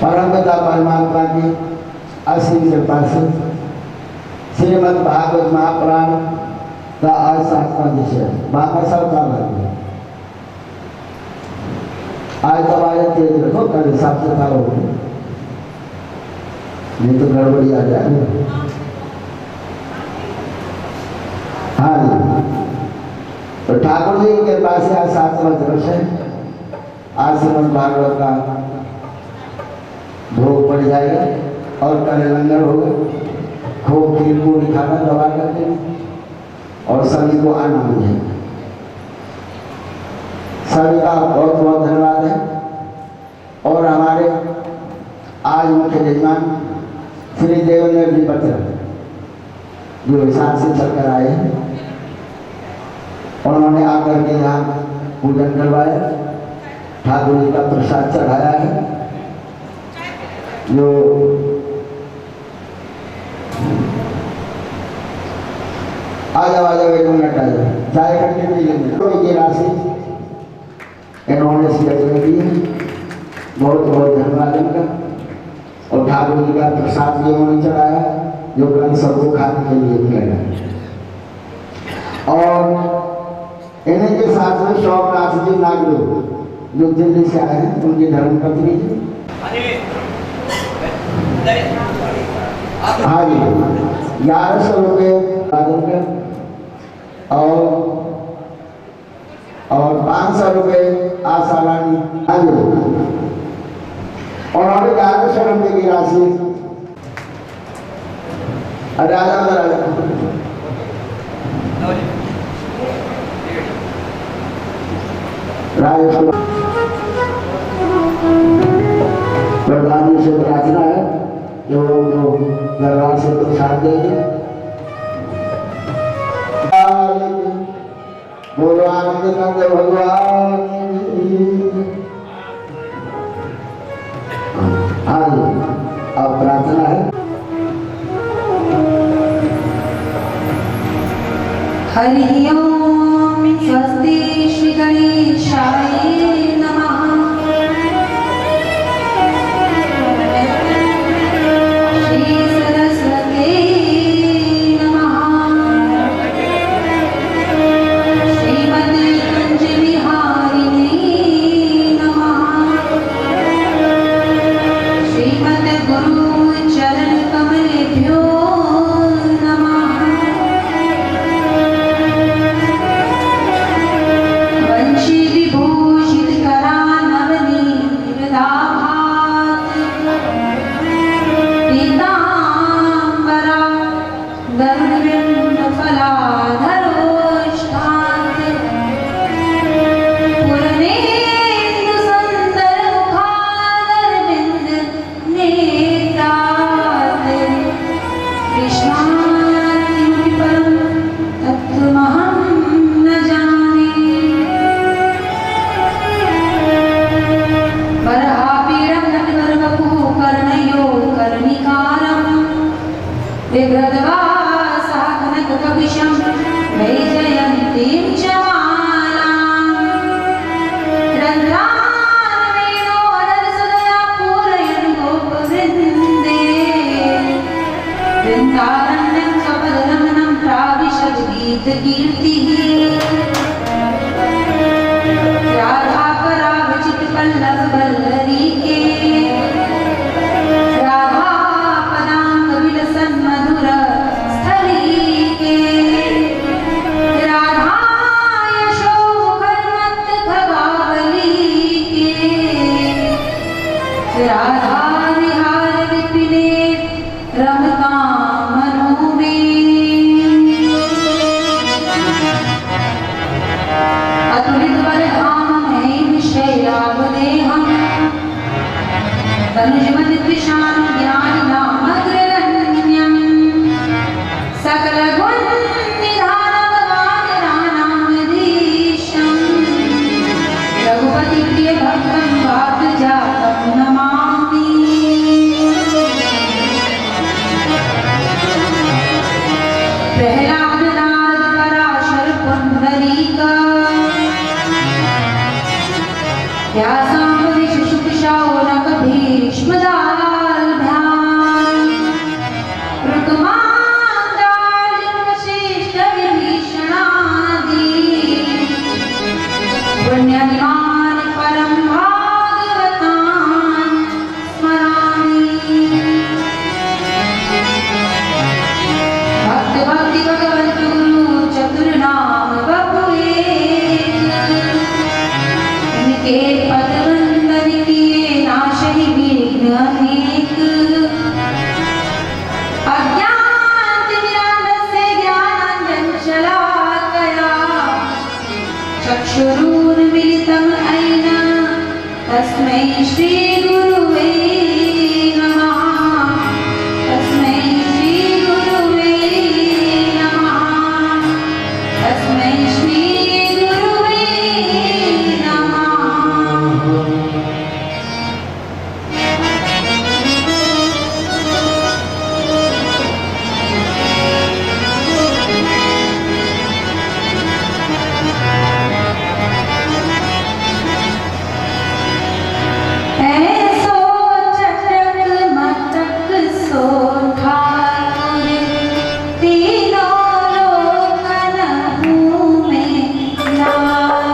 परमपिता परमात्मा की असीम कृपा से श्रीमद् भागवत महापुराण का आज 7वां विषय बाबा सब का लगे आज तुम्हारे तेज रखो कल हिसाब से करो नहीं तो गड़बड़ी आ जाएगी। हाँ जी, तो ठाकुर जी के पास आज 7वां दिवस है। आज श्रीमद् भागवत का भोग पड़ जाएगा और कल लंगर होगा। खूब खीर पूरी खाना दबा करके और सभी को आना मिलेगा। सभी का बहुत बहुत धन्यवाद है। और हमारे आज मुख्य यजमान श्री देवेंद्र जी पत्र जो हिसाब से चलकर आए हैं, उन्होंने आकर के यहाँ पूजन करवाया, ठाकुर जी का प्रसाद चढ़ाया है। जो आ जाओ 1 मिनट आ जाओ, चाय करके पी लेंगे। तो ये राशि इन्होंने स्वीकार दी है, बहुत बहुत धन्यवाद इनका। और ठाकुर जी का प्रसाद भी उन्होंने चढ़ाया जो कल सबको खाने के लिए मिलेगा। और इन्हीं के साथ में शौकनाथ जी नागरू जो दिल्ली से आए हैं, उनकी धर्मपत्नी जी। हाँ जी, 1100 रुपये और 500 रुपये आशा रानी। हाँ जी, उन्होंने 1100 रुपये की राशि प्रधान जी से प्रार्थना है जो दरबार से प्रसाद देंगे। बोलो आनंद कंद भगवान। हाँ जी, अब प्रार्थना है। हरि ओम स्वस्ति श्री गणेशाय नमः। विग्रहवासा कीर्ति राधा पराग चित पल्लव वल्लरी के राधा पदांग विलसन मधुर स्थली के राधा यशो मुखरमत खगावली के राधा विहार विपिने रमता मनो में अतुलित बलधाम में विषयाव देहम तनुजमत कृशान ज्ञान नाम अग्रगण्यम सकल गुण निधानम वानरानामधीशम रघुपति प्रिय भक्तम वात जातम नमामि प्रहलाद नारद पराशर पुंडरीक व्यासाम्बरी शुक शौनक भीष्म दाल्भ्याम् ऋतुमान्दार्जुन वसिष्ठ विभीषणादि पुण्यनिमान् परं भागवतान् स्मरामि भक्त भक्ति भगवंत गुरु चतुर्नाम बपुए इनके पद वंदन किए नाशहि विघ्न अनेक अज्ञानतिमिरान्धस्य ज्ञानाञ्जन शलाकया चक्षुरुन्मीलितं येन तस्मै श्री गुरुवे नमः तस्मै श्री गुरुवे नमः तस्मै श्री गुरुवे नमः ऐसो चटक मटक सो ठाकुर तीनों लोकन घूमे लाल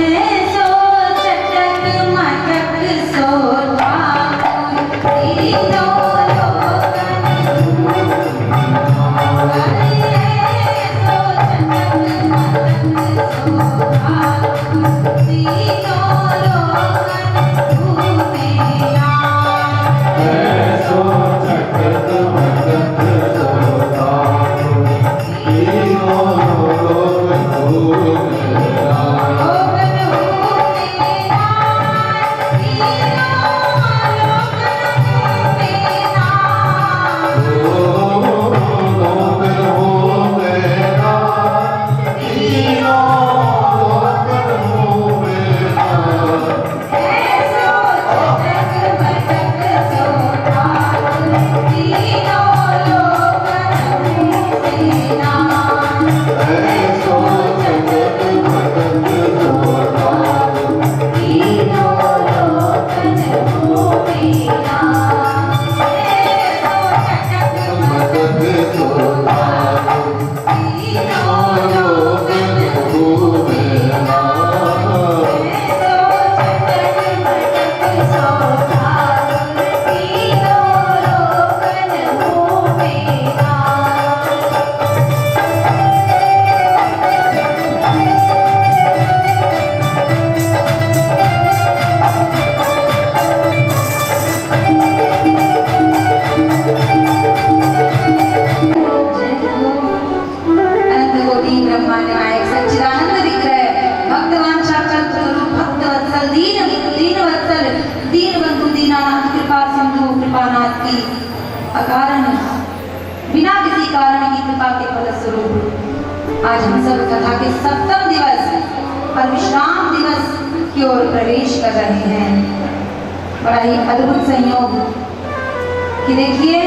ऐसो चटक मटक सो ठाकुर तीनों लोकन घूमे लाल ऐसो चटक मटक सो ठाकुर तीनों लोकन घूमे लाल लोकन घूमे लाल तीनों लोकन घूमे लाल ऐसो चटक मटक सो ठाकुर तीनों लोकन घूमे लाल ऐसो चटक मटक सो ठाकुर तीनों लोकन घूमे लाल ऐसो चटक मटक सो ठाकुर तीनों लोकन घूमे लाल ऐसो चटक मटक सो ठाकुर तीनों लोकन घूमे लाल अनंत कोटि ब्रह्मांड नायक सच्चिदानंद विग्रह भगवान साक्षात स्वरूप भक्त वत्सल दीन वत्सल दीन बंधु दीनानाथ कृपा सिंधु कृपानाथ की अकारण बिना किसी कारण की कृपा के फल स्वरूप आज हम सब कथा के सप्तम दिवस और विश्राम दिवस की ओर प्रवेश कर रहे हैं। बड़ा ही अद्भुत संयोग कि देखिए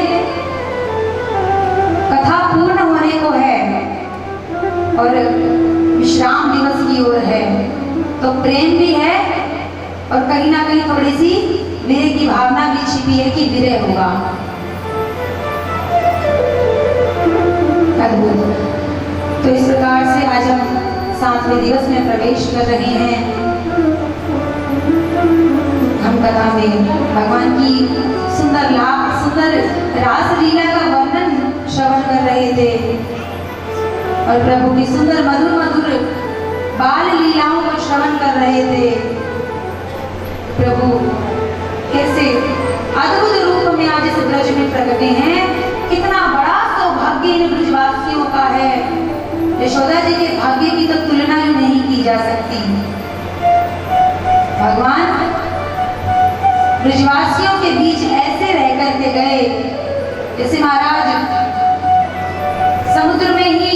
कथा पूर्ण होने को है और विश्राम दिवस की ओर है, तो प्रेम भी है और कहीं ना कहीं थोड़ी सी विरह की भावना भी छिपी है कि विरह होगा। अद्भुत। तो इस प्रकार 7वें दिवस में प्रवेश कर रहे हैं। हम कथा में भगवान की सुंदर रास लीला का वर्णन श्रवण कर रहे थे और प्रभु की सुंदर मधुर बाल लीलाओं को श्रवण कर रहे थे। प्रभु कैसे अद्भुत रूप में आज इस ब्रज में प्रकटे हैं। कितना बड़ा सौभाग्य इन ब्रजवासियों का है। यशोदा जी के भाग्य की तो तुलना ही नहीं की जा सकती। भगवान ब्रजवासियों के बीच ऐसे रह करके गए जैसे महाराज समुद्र में ही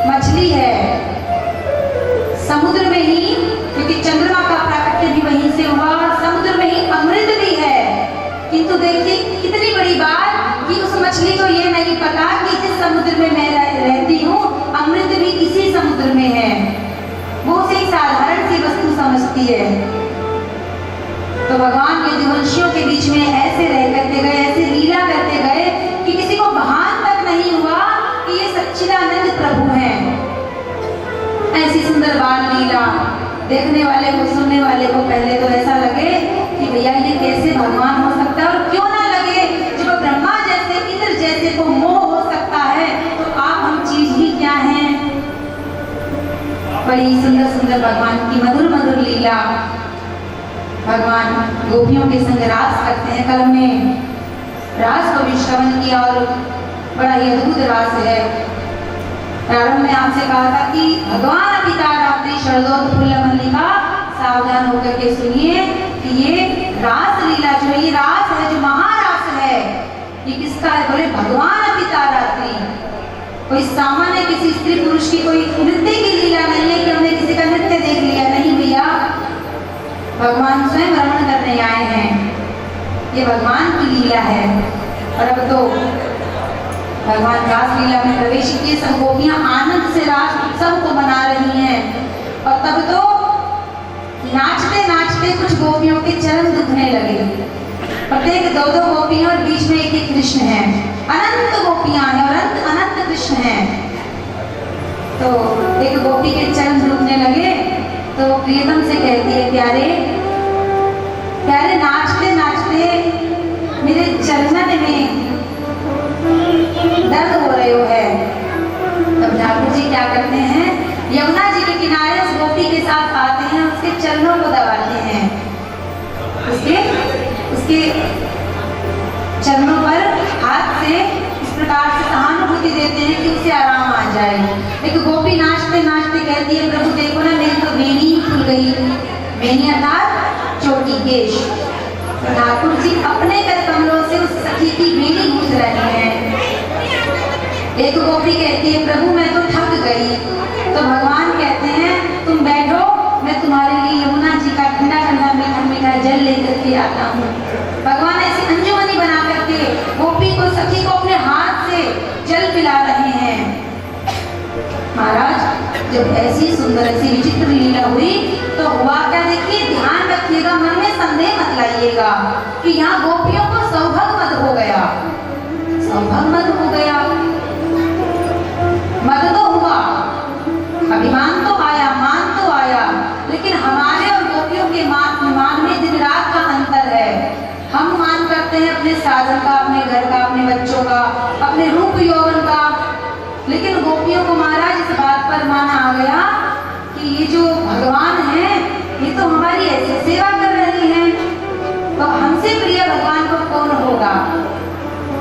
मछली है, समुद्र में ही, क्योंकि चंद्रमा का प्राकट्य भी वहीं से हुआ, समुद्र में ही अमृत भी है। किंतु देखिए कितनी बड़ी बात कि उस मछली को ये नहीं पता कि जिस समुद्र में मैं रहती हूँ अमृत भी इसी समुद्र में है। वो उसे एक साधारण सी वस्तु समझती है। तो भगवान के यदुवंशियों के बीच में ऐसे रह करके गए, ऐसे लीला करते गए कि किसी को भान तक नहीं हुआ कि ये सच्चिदानंद प्रभु हैं। ऐसी सुंदर बाल लीला देखने वाले को, सुनने वाले को पहले तो ऐसा लगे कि भैया ये कैसे भगवान हो सकता है, और क्यों ना लगे जब ब्रह्मा जैसे इंद्र जैसे को मोह हो सकता है तो आप हम चीज ही क्या हैं। बड़ी सुंदर भगवान की मधुर लीला। भगवान गोपियों के संग रास करते हैं। कल हमने रास को भी श्रवण किया और बड़ा ही अद्भुत रास है। प्रारंभ में आपसे कहा था कि भगवान पिता रात्रि शरदोत फूल मल्लिका, सावधान होकर के सुनिए कि ये रास लीला जो है, ये रास है जो महारास है, ये किसका है? बोले भगवान पिता रात्रि। कोई सामान्य किसी स्त्री पुरुष की कोई नृत्य की लीला नहीं है कि हमने किसी का नृत्य देख लिया, नहीं भैया। भगवान स्वयं रमण करने आए हैं, ये भगवान की लीला है। और अब तो भगवान रास लीला में प्रवेश किए, सब गोपियां आनंद से रास उत्सव को मना रही हैं। और तब तो नाचते नाचते कुछ गोपियों के चरण दुखने लगे। प्रत्येक दो गोपियां और बीच में एक कृष्ण है। अनंत गोपियां हैं और अनंत कृष्ण हैं। तो एक गोपी के चरण दुखने लगे तो प्रियतम से कहती है, प्यारे प्यारे नाचते नाचते मेरे चरणन में दर्द हो रहे हो है। तब ठाकुर जी क्या करते हैं, यमुना जी के किनारे उस गोपी के साथ आते हैं, उसके चरणों को दबाते हैं, उसके चरणों पर हाथ से इस प्रकार से सहानुभूति देते हैं कि उसे आराम आ जाए। एक गोपी नाचते नाचते कहती है, प्रभु देखो ना मेरी तो वेणी ही खुल गई। वेणी अर्थात चोटी केश। तो ठाकुर जी अपने कर कमलों से उस सखी की वेणी गूंथ रहे हैं। एक गोपी कहती है, प्रभु मैं तो थक गई। तो भगवान कहते हैं, तुम बैठो, मैं तुम्हारे लिए यमुना जी का ठंडा ठंडा मीठा मीठा जल लेकर के आता हूँ। भगवान ऐसी अंजुमनी बना करके गोपी को, सखी को अपने हाथ से जल पिला रहे हैं। महाराज जब ऐसी सुंदर ऐसी विचित्र लीला हुई तो हुआ क्या, देखिए ध्यान रखिएगा, मन में संदेह मत लाइएगा कि यहाँ गोपियों को सौभाग्य मत हो गया। सौभाग्य मत हो गया, मत तो हुआ, अभिमान तो आया, मान तो आया, लेकिन हमारे और गोपियों के मान में दिन रात का अंतर है। हम मान करते हैं अपने साधन का, अपने घर का, अपने बच्चों का, अपने रूप यौवन का, लेकिन गोपियों को महाराज इस बात पर माना आ गया कि ये जो भगवान है ये तो हमारी ऐसी सेवा कर रही हैं, तो हमसे प्रिय भगवान को कौन होगा।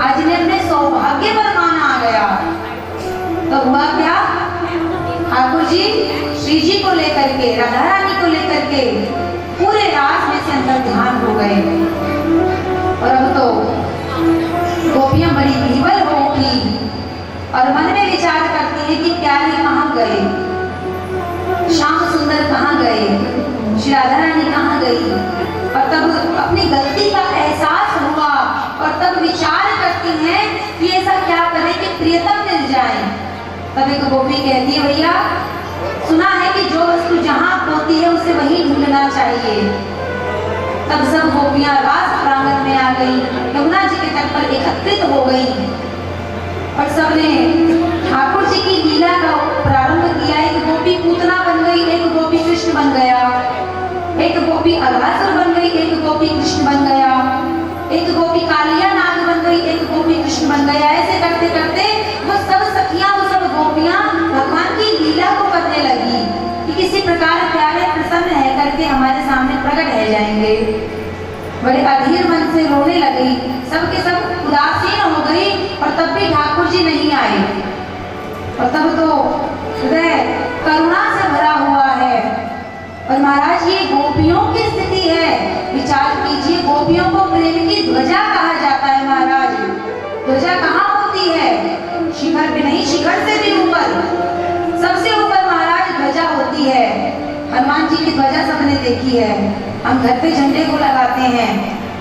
आज इन्हें अपने सौभाग्य पर माना आ गया। तो हुआ क्या, ठाकुर जी श्री जी को लेकर के, राधा रानी को लेकर के पूरे रास में से अंतर ध्यान हो गए। और अब तो गोपियां बड़ी विह्वल हो उठी और मन में विचार करती है कि प्यारे कहाँ गए, श्याम सुंदर कहाँ गए, श्री राधा रानी कहाँ गई। और तब अपनी गलती का एहसास हुआ और तब विचार करती हैं कि ऐसा क्या करें कि प्रियतम मिल जाए। तब एक गोपी कहती है, भैया सुना है कि जो वस्तु जहाँ होती है उसे वहीं ढूंढना चाहिए। तब सब गोपियां रास प्रांगण में आ गई, यमुना जी के तट पर एकत्रित हो गई और सबने ठाकुर जी की लीला का प्रारंभ किया। एक गोपी पूतना अघासुर बन गई, एक गोपी कृष्ण बन गया, एक गोपी कालिया नाग बन गई, एक गोपी कृष्ण बन गया। ऐसे करते करते वो सब सखियां, वो सब गोपियां भगवान की लीला को करने लगी कि किसी प्रकार प्यारे प्रसन्न है करके हमारे सामने प्रकट हो जाएंगे। बड़े अधीर मन से रोने लगी, सबके सब उदासीन हो गई और तब भी ठाकुर जी नहीं आए। और तब तो हृदय करुणा से भरा हुआ है। और महाराज ये गोपियों की स्थिति है, विचार कीजिए, गोपियों को प्रेम की ध्वजा कहा जाता है। महाराज ध्वजा कहाँ होती है? शिखर पे नहीं, शिखर से भी ऊपर, सबसे ऊपर महाराज ध्वजा होती है। हनुमान जी की ध्वजा सबने देखी है, हम घर पे झंडे को लगाते हैं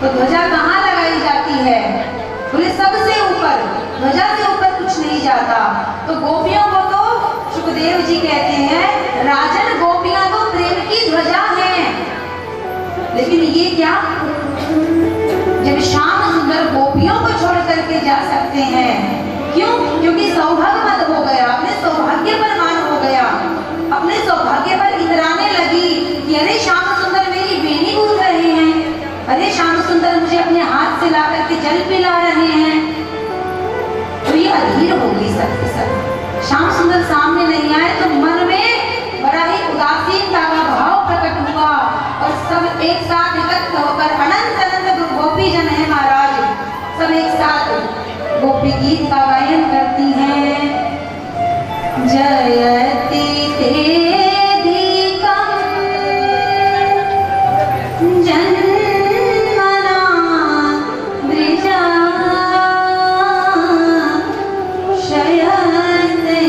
तो ध्वजा कहाँ लगाई जाती है? बोले सबसे ऊपर, ध्वजा से ऊपर कुछ नहीं जाता। तो गोपियों को तो सुखदेव जी कहते हैं राजन गोपियां तो प्रेम की ध्वजा है। लेकिन ये क्या, जब श्याम सुंदर गोपियों को छोड़ करके जा सकते हैं, क्यों? क्योंकि सौभाग्यवत हो गया, अपने सौभाग्य पर मान हो गया, अपने सौभाग्य पर इतराने लगी कि अरे श्याम सुंदर मेरी बेनी गूंथ रहे हैं, अरे श्याम सुंदर मुझे अपने हाथ से ला करके जल पिला रहे हैं। तो ये अधीर हो गई सबके सब। श्याम सुंदर सामने नहीं आए तो मन में बड़ा ही उदासीनता का भाव प्रकट हुआ और सब एक साथ एकत्र होकर अनंत अनंत गोपी जन है महाराज, सब एक साथ गोपी गीत का गायन करती हैं। जयति तेधिकं जन्मना द्विजा शयन्ति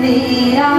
इंदिरा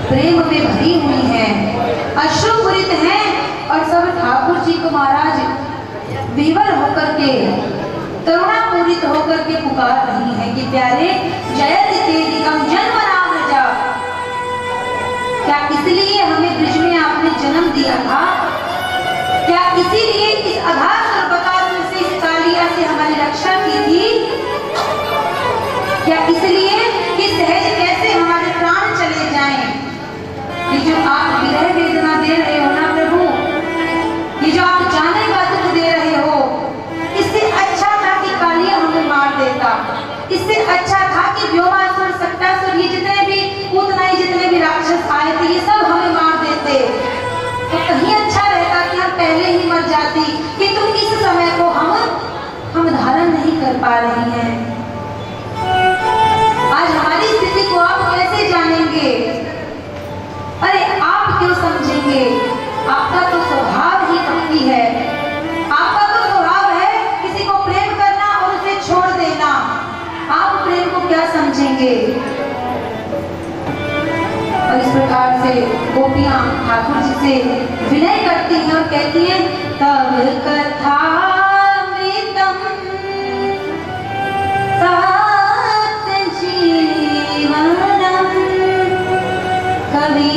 प्रेम में भरी हुई हैं, अश्रुपूरित हैं और सब ठाकुर जी को महाराज विवर होकर के, करुणापूरित होकर के पुकार रही हैं कि प्यारे जयति तेधिकं जन्मना व्रजा। क्या इसलिए हमें ब्रज में आपने जन्म दिया था? क्या इसीलिए इस अघासुर बकासुर से, इस कालिया से हमारी रक्षा की थी? क्या इसलिए कि सहज कैसे हमारे प्राण चले जाएं? ये जो आप विरह वेदना दे रहे हो ना प्रभु, ये जो आप जाने का दुख दे रहे हो, इससे अच्छा था कि कालिया हमें मार देता, इससे अच्छा था कि व्योमासुर, सक्टासुर, ये जितने भी पूतनाई, जितने भी राक्षस आए थे, ये सब हमें मार देते। तो कहीं अच्छा रहता कि हम पहले ही मर जाती, किंतु इस समय को हम धारण नहीं कर पा रही हैं। आज हमारी स्थिति को आप कैसे जानेंगे? अरे आप क्यों समझेंगे? आपका तो स्वभाव ही भक्ति है, आपका तो स्वभाव है किसी को प्रेम करना और उसे छोड़ देना। आप प्रेम को क्या समझेंगे? और इस प्रकार से गोपियां ठाकुर जी से विनय करती हैं और कहती हैं तब कथा मृतम तात जीवनम कवि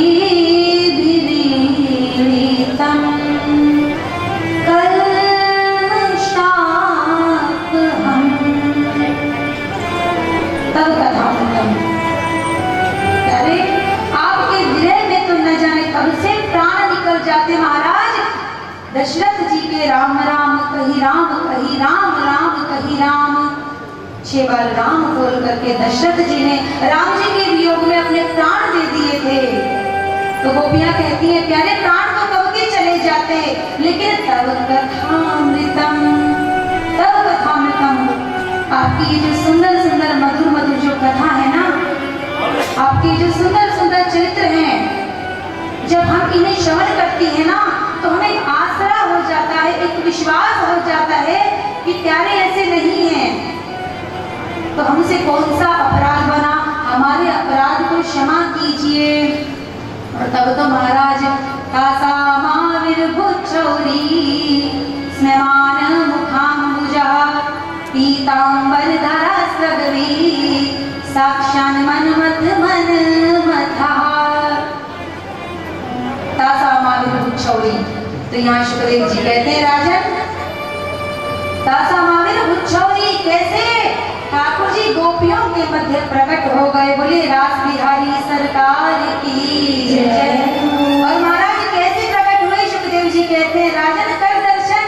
जाते महाराज दशरथ जी के राम राम कही राम कही राम राम कही राम 6 बार राम बोल करके दशरथ जी ने राम जी के वियोग में अपने प्राण दे दिए थे। तो गोपियां कहती हैं प्यारे प्राण तो कब के चले जाते, लेकिन तब कथामृतम आपकी ये जो सुंदर सुंदर मधुर मधुर जो कथा है ना, आपके जो सुंदर सुंदर चरित्र हैं, जब हम इन्हें श्रवण करती है ना तो हमें आसरा हो जाता है, एक विश्वास हो जाता है कि प्यारे ऐसे नहीं हैं। तो हमसे कौन सा अपराध बना, हमारे अपराध को क्षमा कीजिए। और तब तो महाराज तासा माविर्भुच्छौरी स्नमान मुखाम्बुजा पीतांबर धरा स्रगवी साक्षान मनमथ मन मथा। तासा माविर्भुच्छौरी, तो यहाँ शुकदेव जी कहते हैं राजन तासा माविर्भुच्छौरी कैसे ठाकुर जी गोपियों के मध्य प्रकट हो गए। बोले रास बिहारी सरकार की जय। और महाराज कैसे प्रकट हुए, शुकदेव जी कहते हैं राजन कर दर्शन,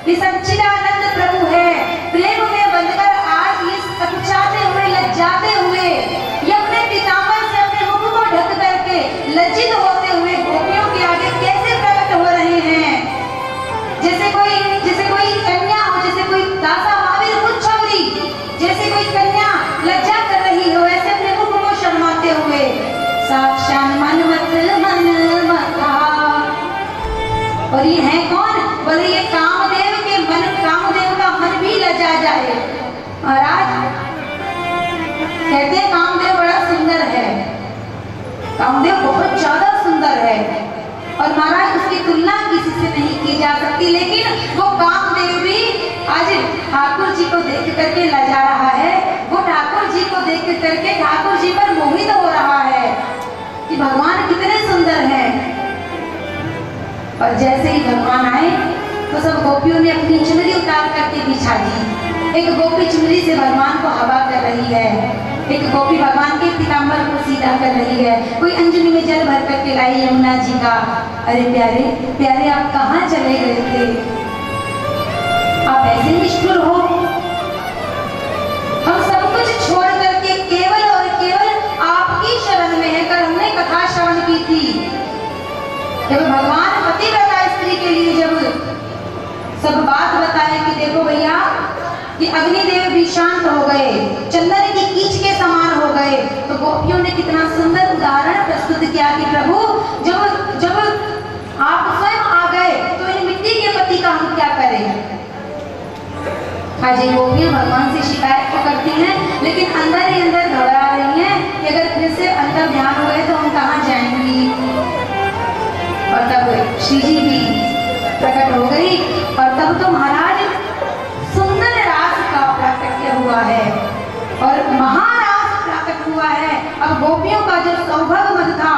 ये सच्चिदानंद प्रभु है, प्रेम में बंधकर आज ये सकुचाते हुए लज्जाते हुए ये अपने पीताम्बर से अपने मुख को ढक करके लज्जित होते हुए गोपियों के आगे कैसे प्रकट हो रहे हैं। जैसे कोई कन्या हो, जैसे कोई दासा माविर्भुच्छौरी, जैसे कोई कन्या लज्जा कर रही हो, ऐसे अपने मुख को शर्माते हुए साक्षात मनमथ मन मथा। और ये है कौन, बोले ये कामदेव के मन, कामदेव का मन भी लजा जाए। महाराज कहते हैं कामदेव बड़ा सुंदर है, कामदेव बहुत ज्यादा सुंदर है और महाराज उसकी तुलना किसी से नहीं की जा सकती। लेकिन वो कामदेव भी आज ठाकुर जी को देख करके लजा रहा है, वो ठाकुर जी को देख करके ठाकुर जी पर मोहित हो रहा है कि भगवान कितने सुंदर हैं। और जैसे ही भगवान आए तो सब गोपियों ने अपनी चुनरी उतार करके बिछा दी। एक गोपी चुनरी से भगवान को हवा कर रही है, एक गोपी भगवान के पीताम्बर को सीधा कर रही है, कोई अंजलि में जल भर करके लाई यमुना जी का। अरे प्यारे प्यारे आप कहाँ चले गए थे, आप ऐसे निष्ठुर हो। हम सब कुछ छोड़ करके केवल और केवल आपकी शरण में है। कल हमने कथा श्रवण की थी, जब भगवान पतिव्रता स्त्री के लिए जब सब बात बताए कि देखो भैया कि अग्निदेव भी शांत हो गए, चंदन की कीच के समान हो गए, तो गोपियों ने कितना सुंदर उदाहरण प्रस्तुत किया कि प्रभु जब आप स्वयं आ गए तो इन मिट्टी के पति का हम क्या करें। हाजी गोपियां भगवान से शिकायत तो करती हैं, लेकिन अंदर ही अंदर घबरा रही हैं कि अगर फिर से अंतर ध्यान हो गए तो हम कहाँ जाएंगी। और तब श्री जी भी प्रकट हो गई और तब तो महाराज सुंदर रास का प्राकट्य हुआ है और महारास प्राकट हुआ है। अब गोपियों का जो सौभाग्य मत था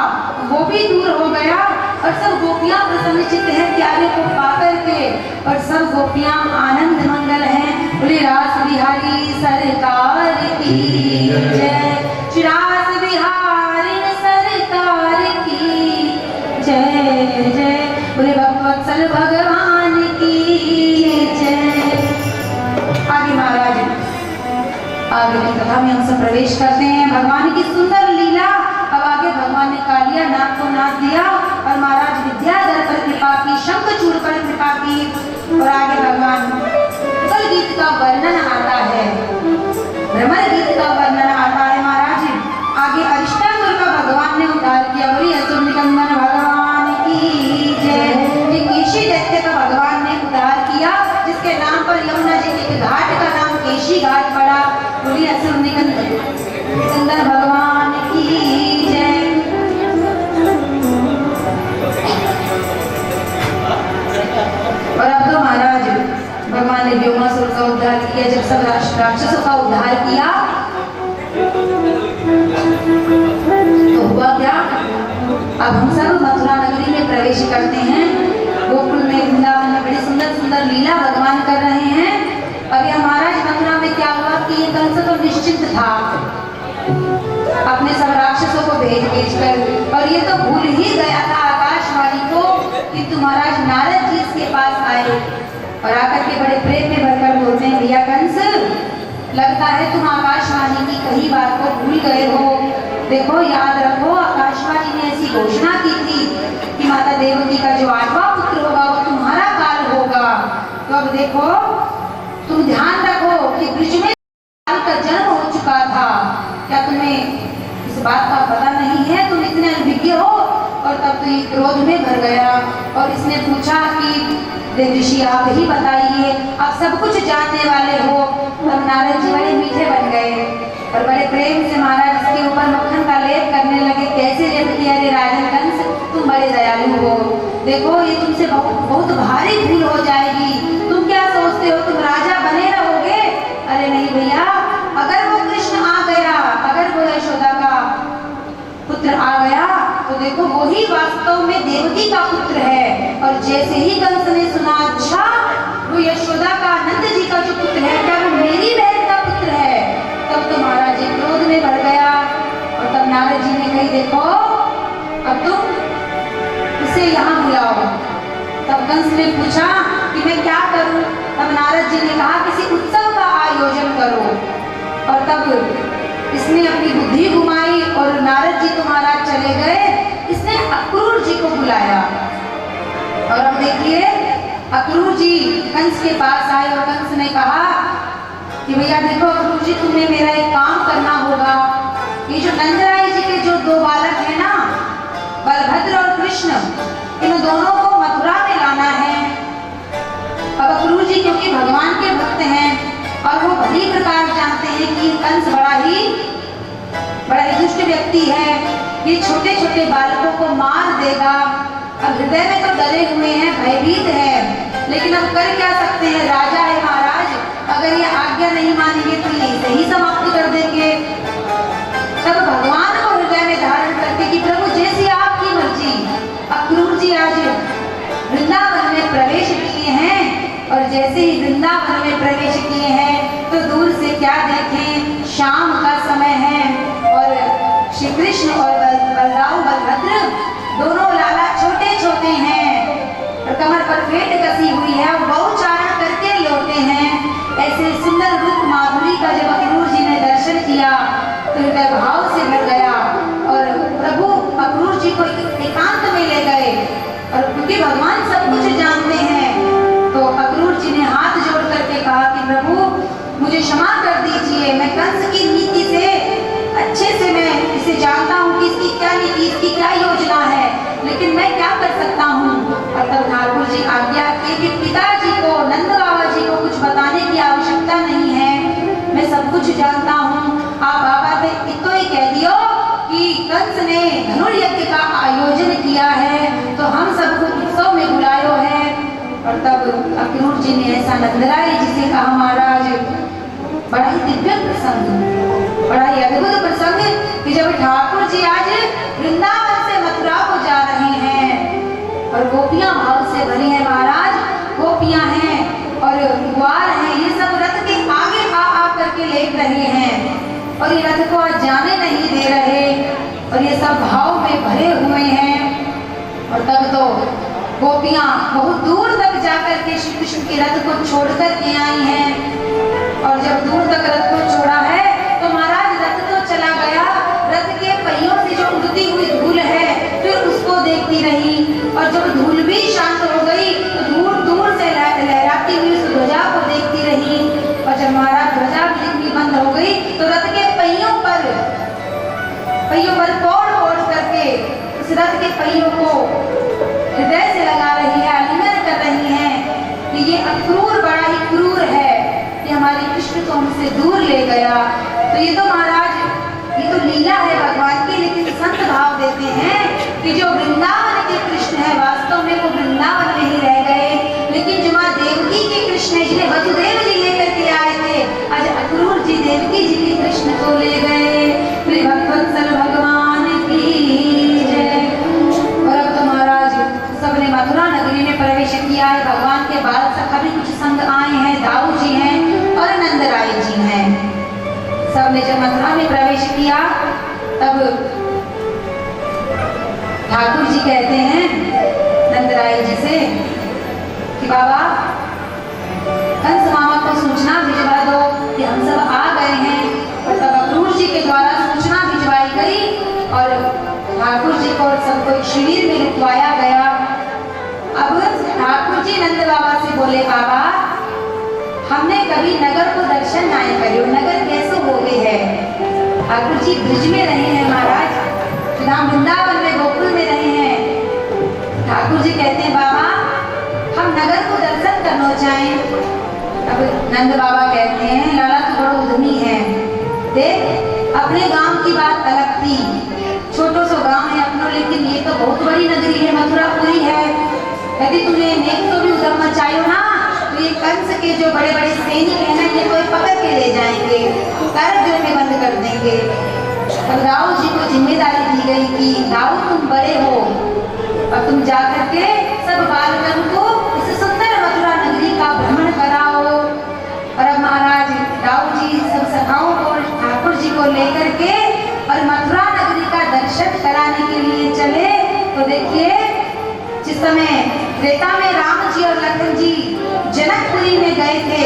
वो भी दूर हो गया और सब गोपियां प्रसन्नचित्त हैं प्यारे को पाकर के, और सब गोपियां आनंद मंगल हैं। बोले रास बिहारी सरकार की जय, श्री रास बिहारी सरकार की जय जय। बोले भक्तवत्सल भगवान की जय। आगे महाराज आगे की कथा में हम सब प्रवेश करते हैं। भगवान की सुंदर लीला। अब आगे भगवान ने कालिया नाग को नाच दिया और महाराज विद्याधर पर कृपा की, शंखचूड़ पर कृपा की, और आगे भगवान युगल गीत का वर्णन आता है, भ्रमर गीत का वर्णन आता है। महाराज आगे अरिष्टासुर का भगवान ने उद्धार किया। बोली असुर निकंदन भगवान की जय। केशी दैत्य का भगवान ने उद्धार किया, जिसके नाम पर यमुना जी के घाट का नाम केशी घाट पड़ा। बोली असुर निकंदन भगवान की जय। और अब तो महाराज भगवान ने व्योमासुर का उद्धार किया। जब सब राक्षसों का उद्धार किया तो हुआ क्या, अब हम सब मथुरा नगरी में प्रवेश करते हैं। गोकुल में, वृंदावन में बड़ी सुंदर सुंदर लीला भगवान कर रहे हैं। अब ये महाराज मथुरा में क्या हुआ कि ये कंस तो निश्चिंत था अपने सब राक्षसों को भेज कर, और ये तो भूल ही गया था आकाशवाणी को कि तुम्हारा नारद जी इसके पास आए और आकर के बड़े प्रेम में भरकर बोलते हैं, भैया कंस, लगता है तुम आकाशवाणी की कही बात को भूल गए हो। देखो याद रखो, आकाशवाणी ने ऐसी घोषणा की थी कि माता देवकी का जो 8वां पुत्र होगा वो तुम्हारा काल होगा। तो अब देखो, तुम ध्यान रखो कि ब्रिज में का जन्म हो चुका था। क्या तुम्हें इस बात का पता नहीं है? तुम इतने अभिज्ञ हो। और तब तो ये क्रोध में भर गया और इसने पूछा कि देव ऋषि आप ही बताइए, आप सब कुछ जानने वाले हो। तब नारद जी बड़े मीठे बन गए और बड़े प्रेम से महाराज इसके ऊपर मक्खन का लेप करने लगे। कैसे लेप किया? अरे राजन कंस, तुम बड़े दयालु हो, देखो ये तुमसे बहुत भारी भूल हो जाएगी। तुम क्या सोचते हो तुम राजा बने रहोगे? अरे नहीं भैया, अगर वो कृष्ण आ गया, अगर वो यशोदा का पुत्र आ गया तो देखो वो ही वास्तव में देवकी का पुत्र है। और जैसे ही कंस ने सुना, अच्छा वो यशोदा का नंद जी का जो पुत्र है, क्या वो मेरी बहन का पुत्र है? तब तो महाराज जी क्रोध में भर गया और तब नारद जी ने कही, देखो अब तुम उसे यहाँ बुलाओ। तब कंस ने पूछा कि मैं क्या करूं? तब नारद जी ने कहा किसी उत्सव का आयोजन करो। और तब इसने अपनी बुद्धि घुमाई और नारद जी तो महाराज चले गए। इसने अक्रूर जी को बुलाया और अब देखिए अक्रूर जी कंस के पास आए और कंस ने कहा कि भैया देखो अक्रूर जी, तुम्हें मेरा एक काम करना होगा। ये जो नंदराय जी के जो 2 बालक हैं ना, बलभद्र और कृष्ण, इन दोनों को मथुरा में लाना है। अब अक्रूर जी क्योंकि भगवान के भक्त हैं और वो भली प्रकार जानते हैं कि कंस बड़ा ही दुष्ट व्यक्ति है, ये छोटे छोटे बालकों को मार देगा। अब हृदय में तो डरे हुए हैं, भयभीत है, लेकिन अब कर क्या सकते हैं? राजा है महाराज, अगर ये आज्ञा नहीं मानेंगे तो ये सही समाप्त कर देंगे। तब भगवान को हृदय में धारण करके कि प्रभु जैसी आपकी मर्जी। अक्रूर जी आज वृंदावन में प्रवेश किए हैं और जैसे ही वृंदावन में प्रवेश किए हैं तो दूर से क्या देखें, शाम का समय है और श्री कृष्ण और बलराम बलभद्र दोनों लाला छोटे छोटे हैं और कमर पर फेंट कसी हुई है और बहुचारण करके लौटे हैं। ऐसे सुंदर रूप माधुरी का जब अक्रूर जी ने दर्शन किया तो हृदय भाव से भर गया और प्रभु अक्रूर जी को एकांत में ले गए। और क्योंकि भगवान सब कुछ जानते हैं तो अक्रूर जी ने हाथ जोड़ करके कहा कि प्रभु मुझे क्षमा कर दीजिए, मैं कंस की नीति से अच्छे से मैं इसे जानता हूँ कि इसकी क्या नीति, इसकी क्या योजना है, लेकिन मैं क्या कर सकता हूँ। और तब ठाकुर जी आज्ञा किए कि पिताजी को, नंद बाबा जी को कुछ बताने की आवश्यकता नहीं है, मैं सब कुछ जानता हूँ। आप बाबा ने इतना ही कह दियो कि कंस ने धनुर्यज्ञ का आयोजन किया है तो हम सबको उत्सव में बुलायो है। और तब अक्रूर जी ने ऐसा नंदराय जी से कहा, महाराज बड़ा ही दिव्य प्रसंग, बड़ा ही अद्भुत प्रसंग कि जब ठाकुर जी आज वृंदावन से मथुरा को जा रहे हैं और गोपियां भाव से भरी हैं महाराज, गोपियां हैं और ग्वाल हैं, ये सब रथ के आगे आ करके लेट रहे हैं और ये रथ को आज जाने नहीं दे रहे और ये सब भाव में भरे हुए हैं। और तब तो गोपियां बहुत दूर तक जाकर के श्री कृष्ण के रथ को छोड़ कर के आई हैं और जब दूर तक रथ को छोड़ा है तो महाराज रथ तो चला गया, रथ के पहियों से जो उड़ती हुई धूल है फिर उसको देखती रही और जब धूल भी शांत हो गई तो दूर दूर से लहराती हुई उस ध्वजा को देखती रही और जब महाराज ध्वजा बिजली बंद हो गई तो रथ के पहियों पर पौड़ करके उस रथ के पहियों को हृदय से लगा रही है, आलिंगन कर रही है कि ये अक्रूर बड़ा ही क्रूर है, ये हमारे कृष्ण को हमसे दूर ले गया। तो ये तो महाराज ये तो लीला है भगवान की, लेकिन संत भाव देते हैं कि जो वृंदावन के कृष्ण है वास्तव में वो वृंदावन में ही रह गए, लेकिन जो माँ देवकी के कृष्ण है जिन्हें वसुदेव जी लेकर के आए थे, आज अक्रूर जी देवकी जी के कृष्ण को ले गए। भक्तवत्सल भगवान की जय। और अब तो महाराज सबने मथुरा नगरी में प्रवेश किया है। भगवान के बाल सखा भी कुछ संग आए हैं, दाऊ जी हैं और नंदराय जी हैं। सबने जब मथुरा में प्रवेश किया तब ठाकुर जी कहते हैं नंदराय से कि बाबा कंस मामा को सूचना भिजवा दो कि हम सब आ गए हैं। और तब अक्रूर जी के द्वारा सूचना भिजवाई गई और ठाकुर जी को सबको एक शिविर में रुकवाया गया। अब ठाकुर जी नंद बाबा से बोले, बाबा हमने कभी नगर को दर्शन नहीं करियो, नगर कैसे हो गए है। ठाकुर जी ब्रिज में रहे हैं महाराज, राम वृंदावन में गोकुल में रहे हैं। ठाकुर जी कहते हैं बाबा हम नगर को दर्शन करना चाहें। अब नंद बाबा कहते हैं लाला तो बड़ा उद्यमी है, देख अपने गांव की बात अलग थी, छोटो सो गांव है अपनो, लेकिन ये तो बहुत बड़ी नगरी है, मथुरापुरी है। यदि तुमने नेक तो भी उधर मचायो ना तो ये कंस के जो बड़े बड़े सैनिक है ना ये कोई पकड़ के ले जाएंगे, कारागृह में बंद कर देंगे। अब राव जी को जिम्मेदारी दी गई कि राव तुम बड़े हो और तुम जाकर के सब बालकन को इस सुंदर मथुरा नगरी का भ्रमण कराओ। और अब महाराज राव जी सब सखाओं को ठाकुर जी को लेकर के और मथुरा नगरी का दर्शन कराने के लिए चले। तो देखिए जिस समय त्रेता में राम जी और लखन जी जनकपुरी में गए थे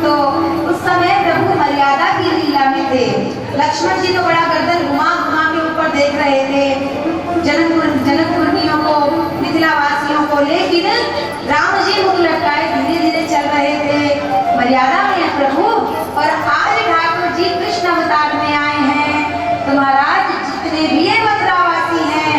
तो उस समय प्रभु मर्यादा की लीला में थे। लक्ष्मण जी तो बड़ा गर्दन घुमा घुमा के ऊपर देख रहे थे जनकपुरियों को, मिथिला वासियों को, लेकिन राम जी मुख लटकाए धीरे धीरे चल रहे थे। मर्यादा में है प्रभु। और आज ठाकुर जी कृष्ण अवतार में आए हैं तो महाराज जितने भी ये मथुरावासी हैं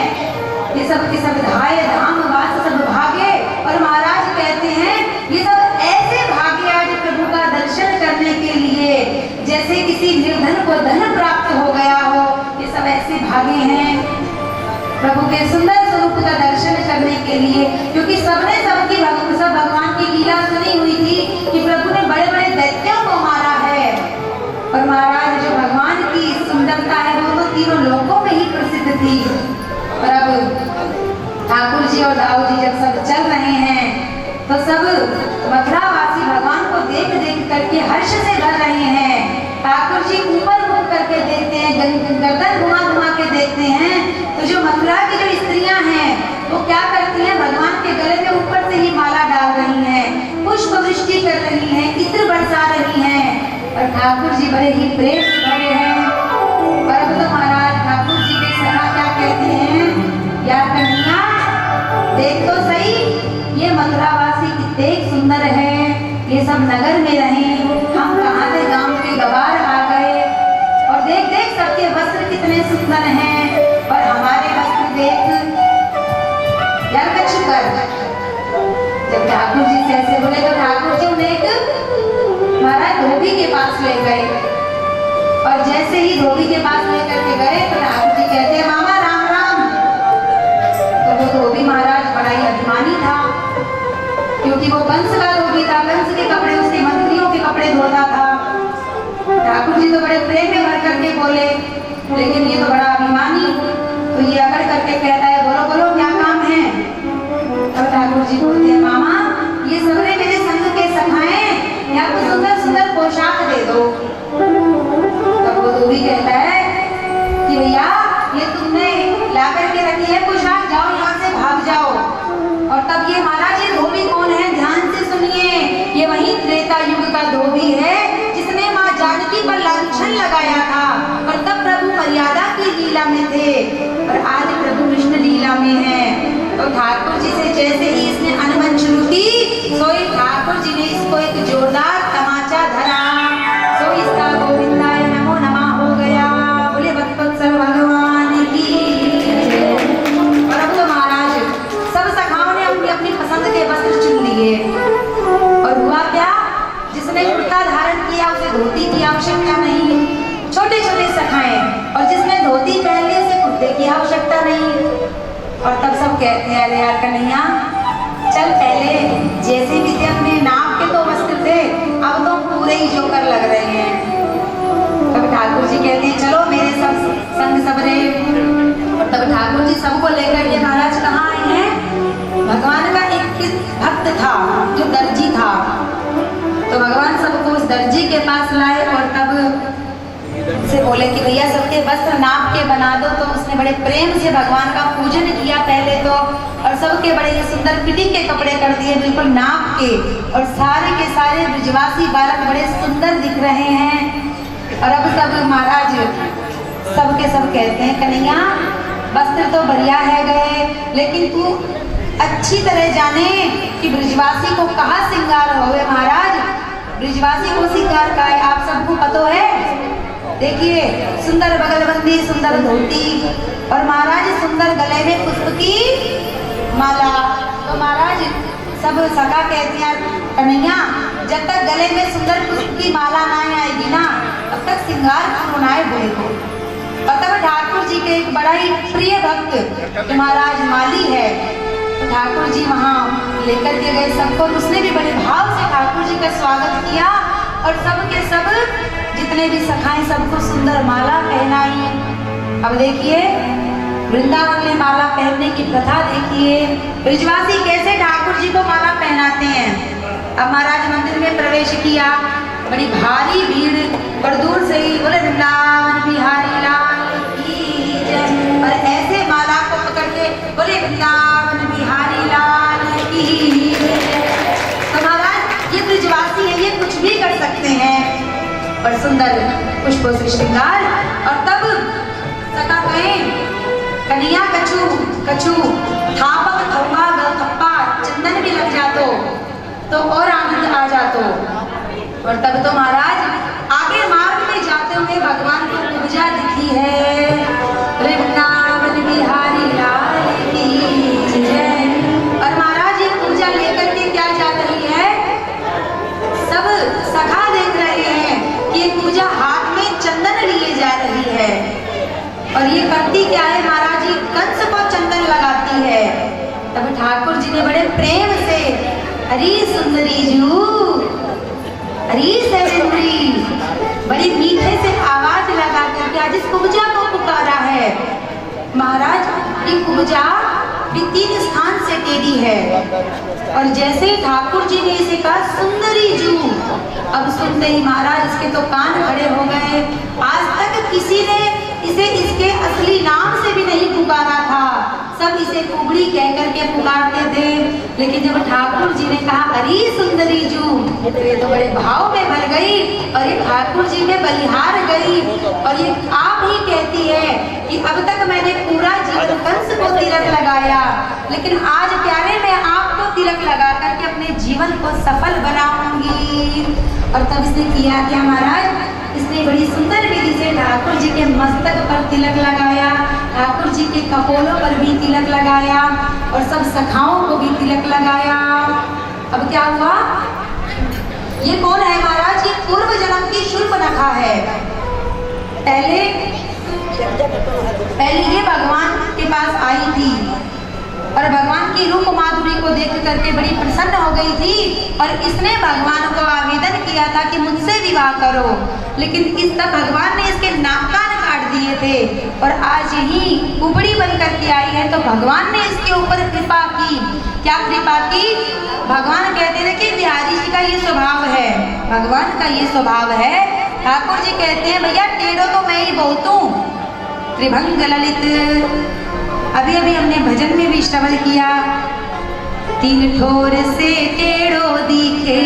ये सब के सब धाय धाम वास सब भागे। और महाराज कहते हैं ये सब ऐसे भागे आज प्रभु का दर्शन करने के लिए जैसे किसी निर्धन को धन प्राप्त हो गया हो। ये सब ऐसे भागे हैं प्रभु के सुंदर स्वरूप का दर्शन करने के लिए, क्योंकि सबने सबकी सब भगवान की लीला सुनी हुई थी कि प्रभु ने बड़े बड़े दैत्यों को मारा है। और महाराज जो भगवान की सुंदरता है वो तो तीनों लोकों में ही प्रसिद्ध थी। और अब ठाकुर जी और दाऊ जी जब सब चल रहे हैं तो सब मथुरावासी भगवान को देख देख करके हर्ष से भर रहे हैं। ठाकुर जी ऊपर मुख करके देखते हैं, गर्दन घुमा घुमा के देखते हैं तो जो मथुरा की जो स्त्रियां हैं वो क्या करती हैं, भगवान के गले में ऊपर से ही माला डाल रही हैं, पुष्प वृष्टि कर रही हैं, इत्र बरसा रही हैं। और ठाकुर जी बड़े ही प्रेम से भरे हैं। और अब तो महाराज ठाकुर जी के सखा क्या कहते हैं, यार कन्हैया देख तो सही ये मथुरावासी कितने सुंदर है, ये सब नगर में रहे, हम कहाँ से गांव के गवार आ गए। और देख देख सबके वस्त्र कितने सुंदर हैं और हमारे वस्त्र देख। यार कछु कर। जब ठाकुर जी से ऐसे बोले तो ठाकुर जी उन्हें एक महाराज धोबी के पास ले गए। और जैसे ही धोबी के पास लेकर के गए तो ठाकुर जी कहते हैं मामा राम राम। तो वो धोबी महाराज बड़ा ही अभिमानी था क्योंकि वो कंस का धोबी था, कंस के कपड़े उसके मंत्रियों के कपड़े धोता था। ठाकुर जी तो बड़े प्रेम में भर करके बोले, लेकिन ये तो बड़ा अभिमानी, तो ये अकड़ करके कहता है बोलो बोलो क्या काम है। तब ठाकुर जी बोलते हैं मामा ये सबने मेरे संग के सखाए, यहाँ को सुंदर सुंदर पोशाक दे दो। तब वो धोबी कहता है कि भैया ये तुमने ला करके रखी है पोशाक, जाओ यहाँ से भाग जाओ। और तब ये महाराज ये धोबी कौन है, ध्यान से सुनिए, ये वही त्रेता युग का धोबी है जिसने माँ जानकी पर लांछन लगाया था और तब प्रभु मर्यादा की लीला में थे और आज प्रभु कृष्ण लीला में है। तो ठाकुर जी से जैसे ही इसने अनबन शुरू की सोई ठाकुर जी ने इसको एक जोरदार तमाचा धरा, सो इसका गोविंदाय नमो नमः हो गया। बोले भक्तवत्सल भगवान की। और अब तो महाराज सब सखाओं ने अपनी अपनी पसंद के वस्त्र चुन लिए। और हुआ क्या, जिसने कुर्ता धारण किया उसे धोती की आवश्यकता नहीं, छोटे छोटे सखाए, और जिसने धोती पहन ली उसे कुर्ते की आवश्यकता नहीं। और तब सब कहते हैं अरे यार कन्हैया चल, पहले जैसे भी थे अपने नाम के तो वस्त्र थे, अब तो पूरे ही जोकर लग रहे हैं। तब ठाकुर जी कहते हैं चलो मेरे सब संग सबरे। और तब ठाकुर जी सबको लेकर के महाराज कहाँ आए हैं, भगवान का एक भक्त था जो दर्जी था, तो भगवान सबको उस दर्जी के पास लाए और तब से बोले कि भैया सबके इसके वस्त्र नाप के बना दो। तो उसने बड़े प्रेम से भगवान का पूजन किया पहले तो, और सबके बड़े ये सुंदर फिटिंग के कपड़े कर दिए बिल्कुल नाप के, और सारे के सारे ब्रजवासी बालक बड़े सुंदर दिख रहे हैं। और अब सब महाराज सबके सब कहते हैं कन्हैया वस्त्र तो बढ़िया है गए, लेकिन तू अच्छी तरह जाने कि ब्रजवासी को कहाँ श्रृंगार होवे। महाराज ब्रजवासी को श्रृंगार का है आप सबको पता है। देखिए सुंदर बगलबंदी, सुंदर धोती, और महाराज सुंदर गले में पुष्प की माला। तो महाराज सब सखा कहती हैं कन्हैया जब तक गले में सुंदर पुष्प की माला ना आएगी ना तब तक श्रृंगार होना है बोले को। और तब ठाकुर जी के एक बड़ा ही प्रिय भक्त महाराज माली है, तो ठाकुर जी वहाँ लेकर के गए सबको। उसने भी बड़े भाव से ठाकुर जी का स्वागत किया, और सब के सब जितने भी सखाएं सबको सुंदर माला पहनाई। अब देखिए वृंदावन में माला पहनने की प्रथा देखिए, ब्रजवासी कैसे ठाकुर जी को माला पहनाते हैं। अब महाराज मंदिर में प्रवेश किया, बड़ी भारी भीड़, और दूर से ही बोले वृंदावन बिहारी लाल की जय, और ऐसे माला को पकड़ के बोले वृंदावन बिहारी लाल की जय। तो महाराज ये ब्रजवासी है, ये कुछ भी कर सकते हैं, और सुंदर पुष्पों से श्रृंगार। और तब सखा कहे कन्हैया कछु कछु थापक थप्पा गल थप्पा चंदन भी लग जातो तो और आनंद आ जातो। और तब तो महाराज आगे मार्ग में जाते हुए भगवान को पूजा दिखी है, वृंदावन बिहारी लाल की जय। और महाराज ये पूजा लेकर के क्या जा रही है, सब सखा देख रहे हैं कि ये पूजा हाथ में चंदन लिए जा रही है। और ये करती क्या है महाराज जी, कंस को चंदन लगाती है। तब ठाकुर जी ने बड़े प्रेम से हरी सुंदरी जू हरी सहेंद्री बड़ी मीठे से आवाज लगा करके आज इस कुब्जा को पुकारा है। महाराज ये कुब्जा भी 3 स्थान से टेढ़ी है, और जैसे ठाकुर जी ने इसे कहा सुंदरी जू, अब सुनते ही महाराज इसके तो कान खड़े हो गए। आज तक किसी ने इसे इसके असली नाम से भी नहीं पुकारा था, सब इसे कुबड़ी कह करके पुकारते थे। लेकिन जब ठाकुर जी ने कहा अरे सुंदरी जू, तो ये तो बड़े भाव में भर गई, और ये ठाकुर जी में बलिहार गई। और ये आप ही कहती है कि अब तक मैंने पूरा जीवन कंस को तिलक लगाया, लेकिन आज प्यारे मैं आपको तिलक लगा करके अपने जीवन को सफल बनाऊंगी। और तब इसने किया क्या महाराज, इसने बड़ी सुंदर विधि से ठाकुर जी के मस्तक पर तिलक लगाया, ठाकुर जी के कपोलों पर भी तिलक लगाया, और सब सखाओं को भी तिलक लगाया। अब क्या हुआ, ये कौन है महाराज, ये पूर्व जन्म की शूर्पणखा है। पहले ये भगवान के पास आई थी, और भगवान की रूप माधुरी को देख करके बड़ी प्रसन्न हो गई थी, और इसने भगवान को आवेदन किया था कि मुझसे विवाह करो। लेकिन इस तक भगवान ने इसके नाक कान काट दिए थे, और आज यही कुबड़ी बन करके आई है। तो भगवान ने इसके ऊपर कृपा की। क्या कृपा की, भगवान कहते थे कि बिहारी जी का ये स्वभाव है, भगवान का ये स्वभाव है। ठाकुर जी कहते हैं भैया टेढ़ो तो मैं ही बहुत हूँ, त्रिभंग ललित। अभी अभी हमने भजन में भी श्रवण किया, 3 ठोर से टेढ़ो दिखे।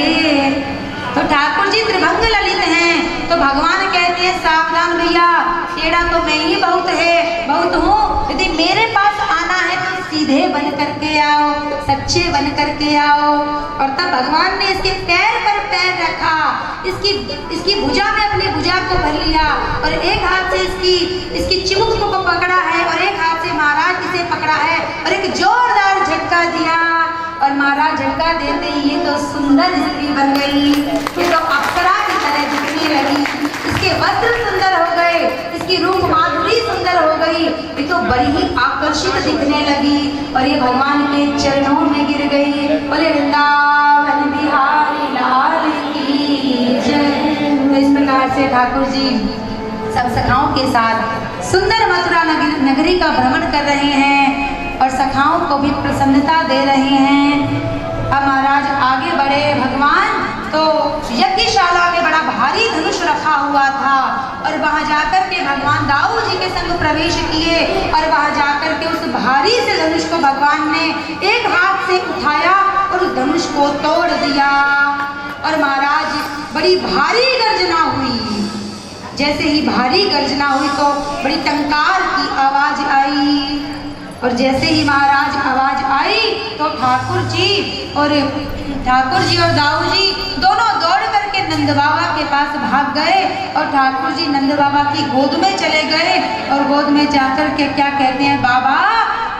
तो ठाकुर जी त्रिभंग ललित हैं, तो भगवान कहते हैं सावधान भैया, टेढ़ा तो मैं ही बहुत हूँ। यदि मेरे पास आना है तो सीधे बन करके आओ, सच्चे बन करके आओ। और तब भगवान ने इसके पैर पर पैर रखा, इसकी भुजा में अपनी भुजा को भर लिया, और एक हाथ से इसकी चिबुक को पकड़ा है, और एक हाथ से महाराज इसे पकड़ा है, और एक जोरदार झटका दिया। और महाराज झटका देते ही ये तो सुंदर स्त्री बन गई, ये तो अप्सरा की तरह दिखने लगी, इसके वस्त्र सुंदर हो गए, इसकी रूप माधुरी सुंदर हो गई, ये तो बड़ी ही आकर्षित दिखने लगी, और ये भगवान के चरणों में गिर गई। बोले वृंदावन बिहारी लाल की जय। तो इस प्रकार से ठाकुर जी सब सखाओं के साथ सुंदर मथुरा नगरी का भ्रमण कर रहे हैं, और सखाओं को भी प्रसन्नता दे रहे हैं। अब महाराज आगे बढ़े, भगवान तो यज्ञशाला में बड़ा भारी धनुष रखा हुआ था और वहां जाकर के भगवान दाऊ जी के संग प्रवेश किए और वहां जाकर के उस भारी से धनुष को भगवान ने एक हाथ से उठाया और उस धनुष को तोड़ दिया और महाराज बड़ी भारी गर्जना हुई। जैसे ही भारी गर्जना हुई तो बड़ी टंकार की आवाज आई और जैसे ही महाराज आवाज आई तो ठाकुर जी और दाऊ जी दोनों दौड़ करके नंद बाबा के पास भाग गए और ठाकुर जी नंद बाबा की गोद में चले गए और गोद में जाकर के क्या कहते हैं, बाबा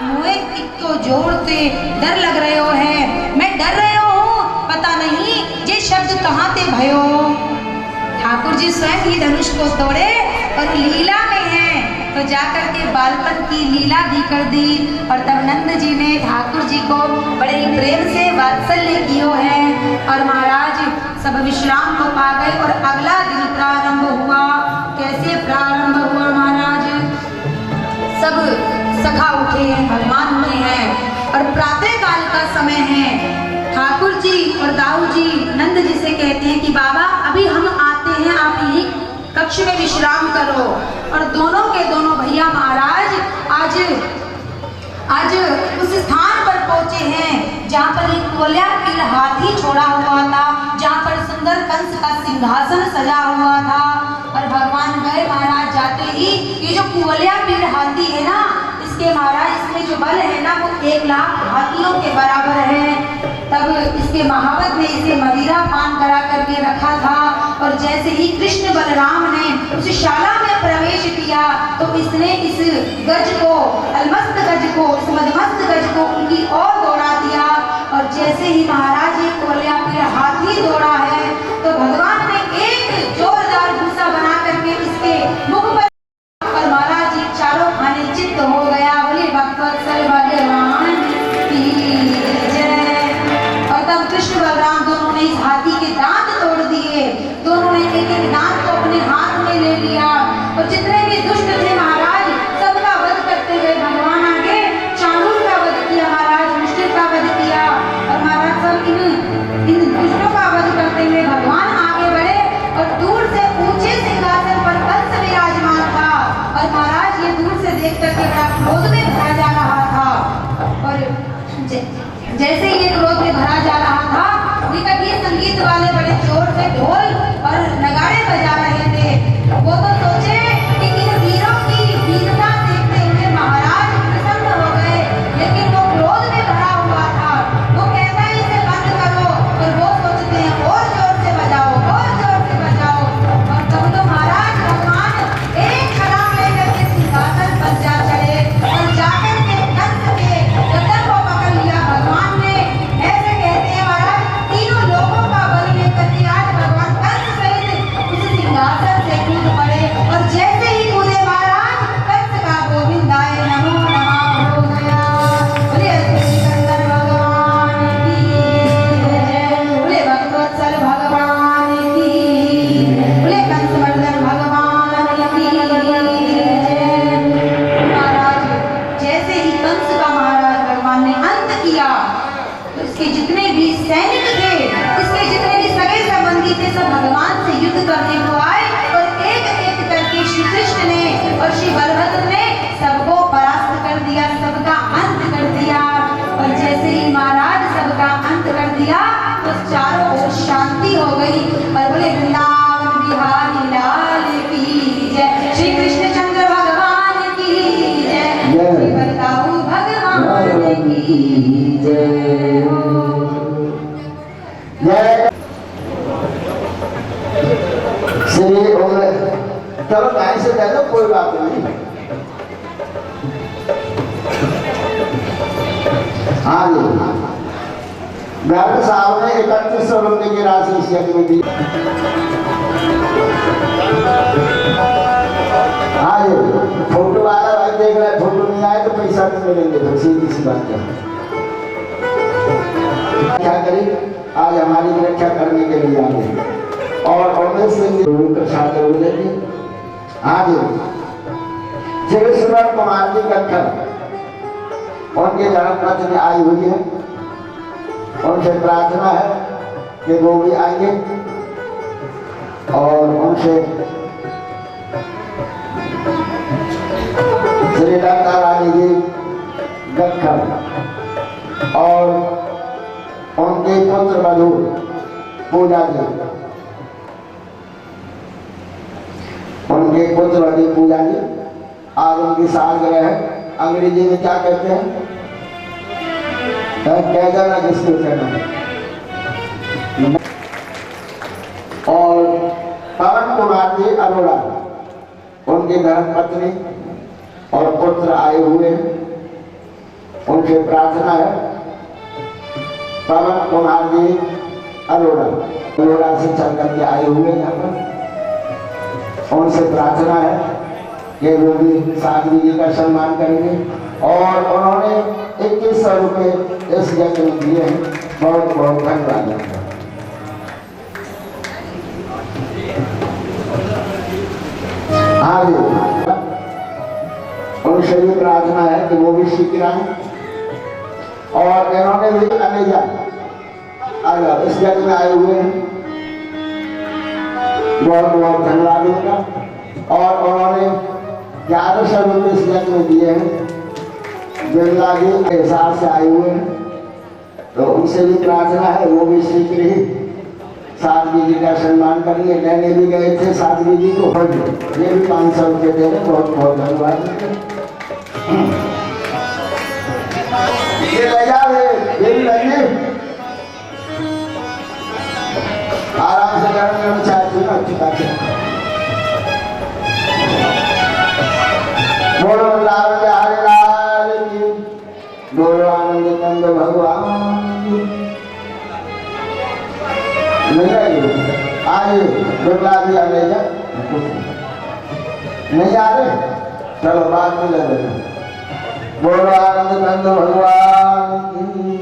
मुझे इतो जोड़ते डर लग रहे हो है, मैं डर रहे हूँ, पता नहीं ये शब्द कहाँ ते भयो। ठाकुर जी स्वयं ही धनुष को तोड़े और लीला में है तो जाकर के बालपन की लीला भी कर दी और तब नंद जी ने ठाकुर जी को बड़े ही प्रेम से वात्सल्य कियो है और महाराज सब विश्राम को पा गए और अगला दिन प्रारंभ हुआ। कैसे प्रारंभ हुआ महाराज, सब सखा उठे हैं, भगवान उठे हैं और प्रातः काल का समय है। ठाकुर जी और दाऊ जी नंद जी से कहते हैं कि बाबा अभी हम आते हैं, आप यही कक्ष में विश्राम करो। और दोनों के दोनों भैया महाराज आज उस स्थान पर पहुंचे हैं जहाँ पर एक कोल्या पील हाथी छोड़ा हुआ था, जहाँ पर सुंदर कंस का सिंहासन सजा हुआ था और भगवान गए महाराज जाते ही ये जो कोल्या पील हाथी है ना, इसके महाराज इसमें जो बल है ना वो 1,00,000 हाथियों के बराबर है। तब इसके महावत ने इसे मदिरा पान करा करके रखा था और जैसे ही कृष्ण बलराम ने उस शाला में प्रवेश किया तो इसने इस गज को, अलमस्त गज को, इस मदमस्त गज को उनकी ओर दौड़ा दिया और जैसे ही महाराज ये कोल्या पील हाथी दौड़ा है तो भगवान ने एक जोरदार घूसा बना करके इसके मुख पर और महाराज ये चारों खाने चित्त हो गया। बोले भक्तवत्सल भगवान की जय। और तब कृष्ण बलराम दोनों ने इस हाथी के दांत तोड़ दिए, दोनों ने एक एक दांत को अपने हाथ में ले लिया और जितने भी दुष्ट थे महाराज सबका वध करते हुए भगवान आगे चाणूर का वध किया, महाराज मुष्टिक का वध किया और महाराज सब इन दुष्टों का वध करते हुए भगवान आगे बढ़े और दूर से ऊंचे सिंहासन पर कंस विराजमान था और महाराज ये दूर से देख करके बड़ा क्रोध में भरा जा रहा था और जैसे ही ये क्रोध में भरा जा रहा था निकट ये संगीत वाले बड़े जोर से ढोल और नगाड़े बजा रहे थे। वो तो सोचे कि इन वीरों की वीरता देखते हुए महाराज प्रसन्न हो गए, लेकिन वो क्रोध में भरा हुआ था। वो कहता है इसे बंद करो और वो सोचते हैं और जोर से बजाओ, और जोर से बजाओ। और तब तो महाराज भगवान एक छलांग लेकर के सिंहासन पर जा चढ़े और जाकर के कंस के गर्दन को पकड़ लिया। भगवान ने ऐसे कहते हैं महाराज तीनों लोगों का बल लेकर के आज भगवान कंस सहित उस सिंहासन से कूद पड़े और जैसे ही कूदे महाराज कंस का गोविंदाय नमो नमः हो गया। बोले सिकंदर भगवान की जय, बोले भक्तवत्सल भगवान की, बोले कंसवर्धन भगवान की जय। महाराज जैसे ही कंस का महाराज भगवान ने अंत किया तो इसके जितने भी सैनिक थे, इसके जितने भी सगे संबंधी थे सब भगवान से युद्ध करने को आए और एक एक करके श्री कृष्ण ने और श्री बलभद्र ने सबको परास्त कर दिया, सबका अंत कर दिया। और जैसे ही महाराज सबका अंत कर दिया तो चारों ओर शांति हो गई और बोले वृंदावन बिहारी लाल की जय, श्री कृष्णचंद्र भगवान की जय, श्री बलदाऊ भगवान की जय हो। श्री ओम। चलो टाइम से दे दो, कोई बात नहीं। हाँ जी, डॉक्टर साहब ने 3100 रुपये की राशि इस यज्ञ में दी। हाँ जी, फोटो वाला भाई देख रहा है, फोटो नहीं आए तो पैसा नहीं मिलेंगे, तो सीधी सी बात है। क्या करें, आज हमारी रक्षा करने के लिए आए और अमर सिंह प्रसाद बोलेंगे। हाँ जी, श्री सुरेश कुमार जी कट्टर उनके जन्म पत्र में आई हुई है, उनसे प्रार्थना है कि वो भी आएंगे और उनसे श्रीलंका रानी जी गखर और उनके पुत्र वधू पूजा जी, उनके पुत्र वधू पूजा जी आज उनकी सालगिरह है। अंग्रेजी में क्या कहते हैं? कह देना किसको कहना। और पवन कुमार जी अरोड़ा उनकी धर्म पत्नी और पुत्र आए हुए हैं, उनसे प्रार्थना है। पवन कुमार जी अरोड़ा से चल करके आए हुए यहाँ पर, उनसे प्रार्थना है कि वो भी साध्वी जी का सम्मान करेंगे और उन्होंने 2100 रुपये इस यज्ञ में दिए हैं। बहुत बहुत धन्यवाद। आगे उनसे भी प्रार्थना है कि वो भी सीख रहे हैं और इन्होंने भी अनेजा इस यज्ञ में आए हुए हैं। बहुत बहुत धन्यवाद उनका। और उन्होंने 1100 रुपये इस यज्ञ में दिए हैं, बिरला जी के हिसाब से आए हुए हैं, तो उनसे भी प्रार्थना है वो भी सीख रही साध्वी जी का सम्मान करेंगे। लेने भी गए थे साध्वी जी को, ये भी 500 रुपये दे रहे। बहुत बहुत धन्यवाद। ये ले जा रहे, ये भी लगे आराम से करने चाहती हूँ। अच्छी बात है। बोलो लाल लाल की, बोलो आनंद कंद भगवान की। आइए दुर्गा जी आ गए, नहीं आ रहे, चलो बाद में ले लेना। बोलो आनंद कंद भगवान की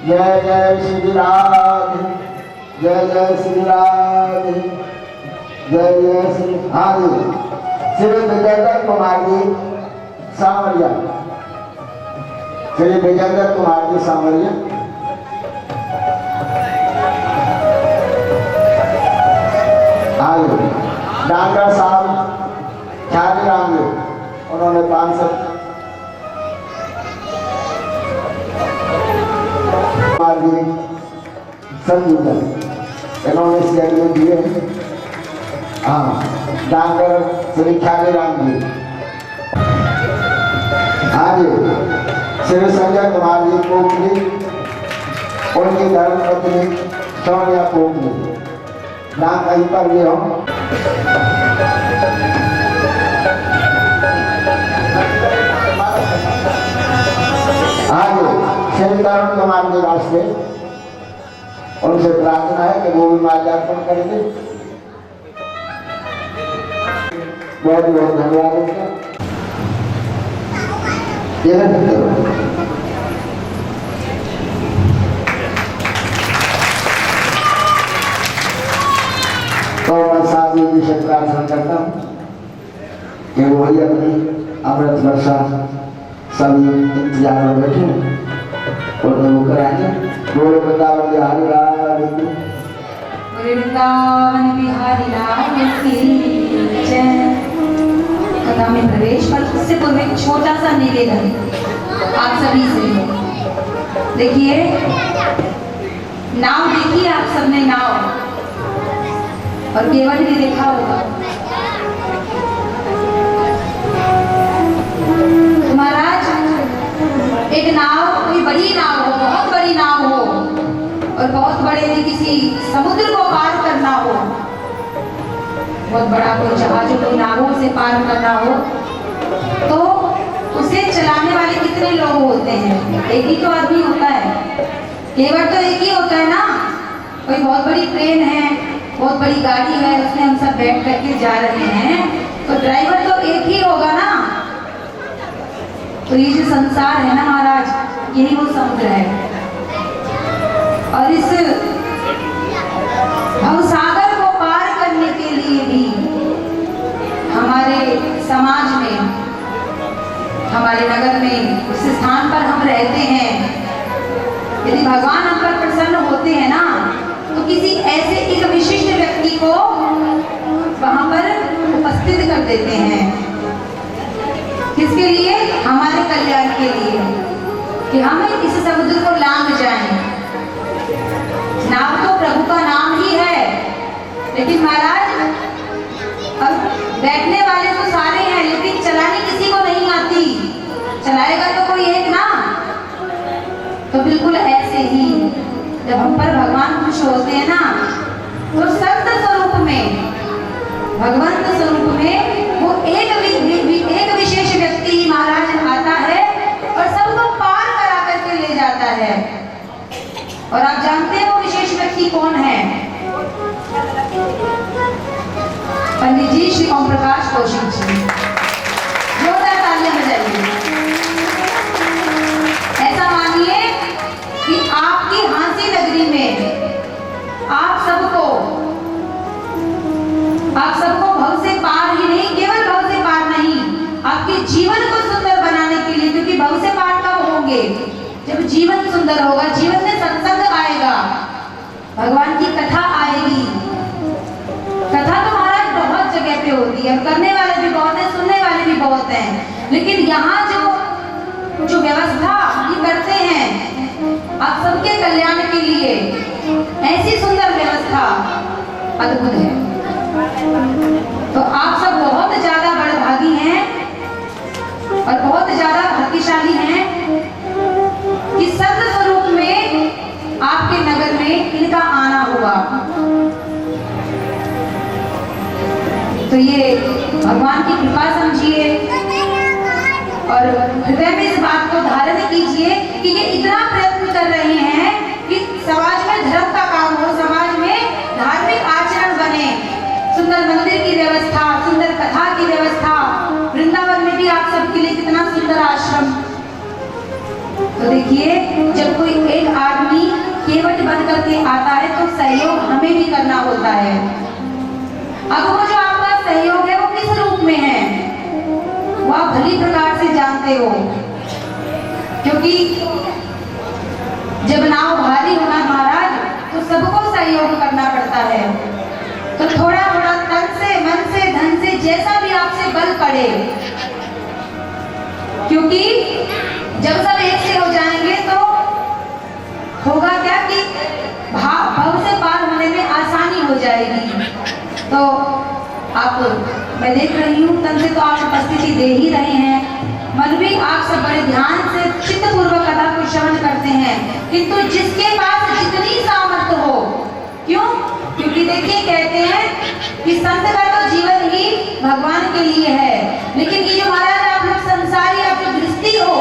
जय। जय श्री राधे, जय जय श्री राधे, जय जय श्री। हाँ जी, श्री विजयदत्त कुमार जी सांवरिया, श्री विजयदत्त कुमार जी सांवरिया। आगे डॉक्टर साहब ख्याली राम जी, उन्होंने 500। कुमार जी संजूजा, इन्होंने इस यज्ञ में दिए। हाँ, डॉक्टर श्री ख्याली राम जी। हाँ जी, श्री संजय कुमार जी कोकली, उनकी धर्म पत्नी सोनिया कोकली। नाम कहीं पर भी हो। आगे श्री तरुण कुमार जी रास्ते, उनसे प्रार्थना है कि वो भी माल्यार्पण करेंगे। बहुत बहुत धन्यवाद उनका। तो मैं साध्वी जी से प्रार्थना करता हूँ कि वो ही अपनी अमृत वर्षा सभी इंतजार में बैठे और वो कराएंगे। बोलो वृंदावन बिहारी लाल की, वृंदावन बिहारी लाल की जय। कथा में प्रवेश पर उससे पूर्व एक छोटा सा निवेदन आप सभी से। देखिए नाव देखिए आप सबने नाव, और केवल भी देखा होगा। तो महाराज एक नाव कोई बड़ी नाव हो, बहुत बड़ी नाव हो और बहुत बड़े भी किसी समुद्र को पार करना हो, बहुत बड़ा कोई जहाज कोई नावों से पार करना हो, तो उसे चलाने वाले कितने लोग होते हैं? एक ही तो आदमी होता है, केवल तो एक ही होता है ना। कोई बहुत बड़ी ट्रेन है, बहुत बड़ी गाड़ी है, उसमें हम सब बैठ करके जा रहे हैं, तो ड्राइवर तो एक ही होगा ना। तो ये जो संसार है ना महाराज, यही वो समुद्र है। और इस भवसागर को पार करने के लिए भी हमारे समाज में, हमारे नगर में, उस स्थान पर हम रहते हैं, यदि भगवान हम पर प्रसन्न होते हैं ना, तो किसी ऐसे एक विशिष्ट व्यक्ति को वहां पर उपस्थित कर देते हैं। किसके लिए? हमारे कल्याण के लिए, कि हम इस समुद्र को लांघ जाएं। नाम तो प्रभु का नाम ही है, लेकिन महाराज अब बैठने वाले तो सारे हैं, लेकिन चलानी किसी को नहीं आती। चलाएगा तो कोई एक ना। तो बिल्कुल ऐसे ही जब हम पर भगवान खुश होते हैं ना, तो संत स्वरूप में, भगवंत स्वरूप में वो एक विशेष व्यक्ति महाराज आता है और सबको पार करा करके ले जाता है। और आप जानते हैं वो विशेष व्यक्ति कौन है? पंडित जी श्री ओम प्रकाश कौशिक जी। जोरदार तालियां बजाइए। ऐसा मानिए कि आपकी हांसी नगरी में आप सबको भव से पार ही नहीं, केवल भव से पार नहीं, आपके जीवन को सुंदर बनाने के लिए, क्योंकि भव से पार कब होंगे? जब जीवन सुंदर होगा, जीवन में सत्संग आएगा, भगवान की कथा आएगी। कथा तो महाराज बहुत जगह पे होती है, करने वाले भी बहुत हैं, सुनने वाले भी बहुत हैं, लेकिन यहाँ जो व्यवस्था ये करते हैं आप सबके कल्याण के लिए, ऐसी सुंदर व्यवस्था अद्भुत है। तो आप सब बहुत ज्यादा बड़भागी हैं और बहुत ज्यादा भाग्यशाली हैं कि संत स्वरूप में आपके नगर में इनका आना हुआ। तो ये भगवान की कृपा समझिए और हृदय में इस बात को धारण कीजिए कि ये इतना प्रयत्न कर रहे हैं कि समाज में धर्म का काम हो, समाज में धार्मिक आचरण बने, सुंदर मंदिर की व्यवस्था, सुंदर कथा की व्यवस्था, वृंदावन में भी आप सबके लिए कितना सुंदर आश्रम। तो देखिए, जब कोई एक आदमी केवट बन करके आता है तो सहयोग हमें भी करना होता है। अब वो जो आपका सहयोग है वो किस रूप में है वो आप भली प्रकार से जानते हो, क्योंकि जब नाव भारी होना महाराज तो सबको सहयोग करना पड़ता है। तो थोड़ा थोड़ा तन से, मन से, धन से, जैसा भी आपसे बल पड़े, क्योंकि जब सब एक से हो जाएंगे तो होगा क्या कि भव से पार होने में आसानी हो जाएगी। तो आप, मैं देख रही हूँ तन से तो आप उपस्थिति दे ही रहे हैं, मन भी आप सब बड़े ध्यान से चित्तपूर्वक कथा को श्रवण करते हैं, किंतु जिसके पास जितनी सामर्थ्य हो, क्यों? क्योंकि देखिए कहते हैं कि संत का तो जीवन ही भगवान के लिए है, लेकिन ये जो महाराज आप लोग संसारी, आप जो गृहस्थी हो,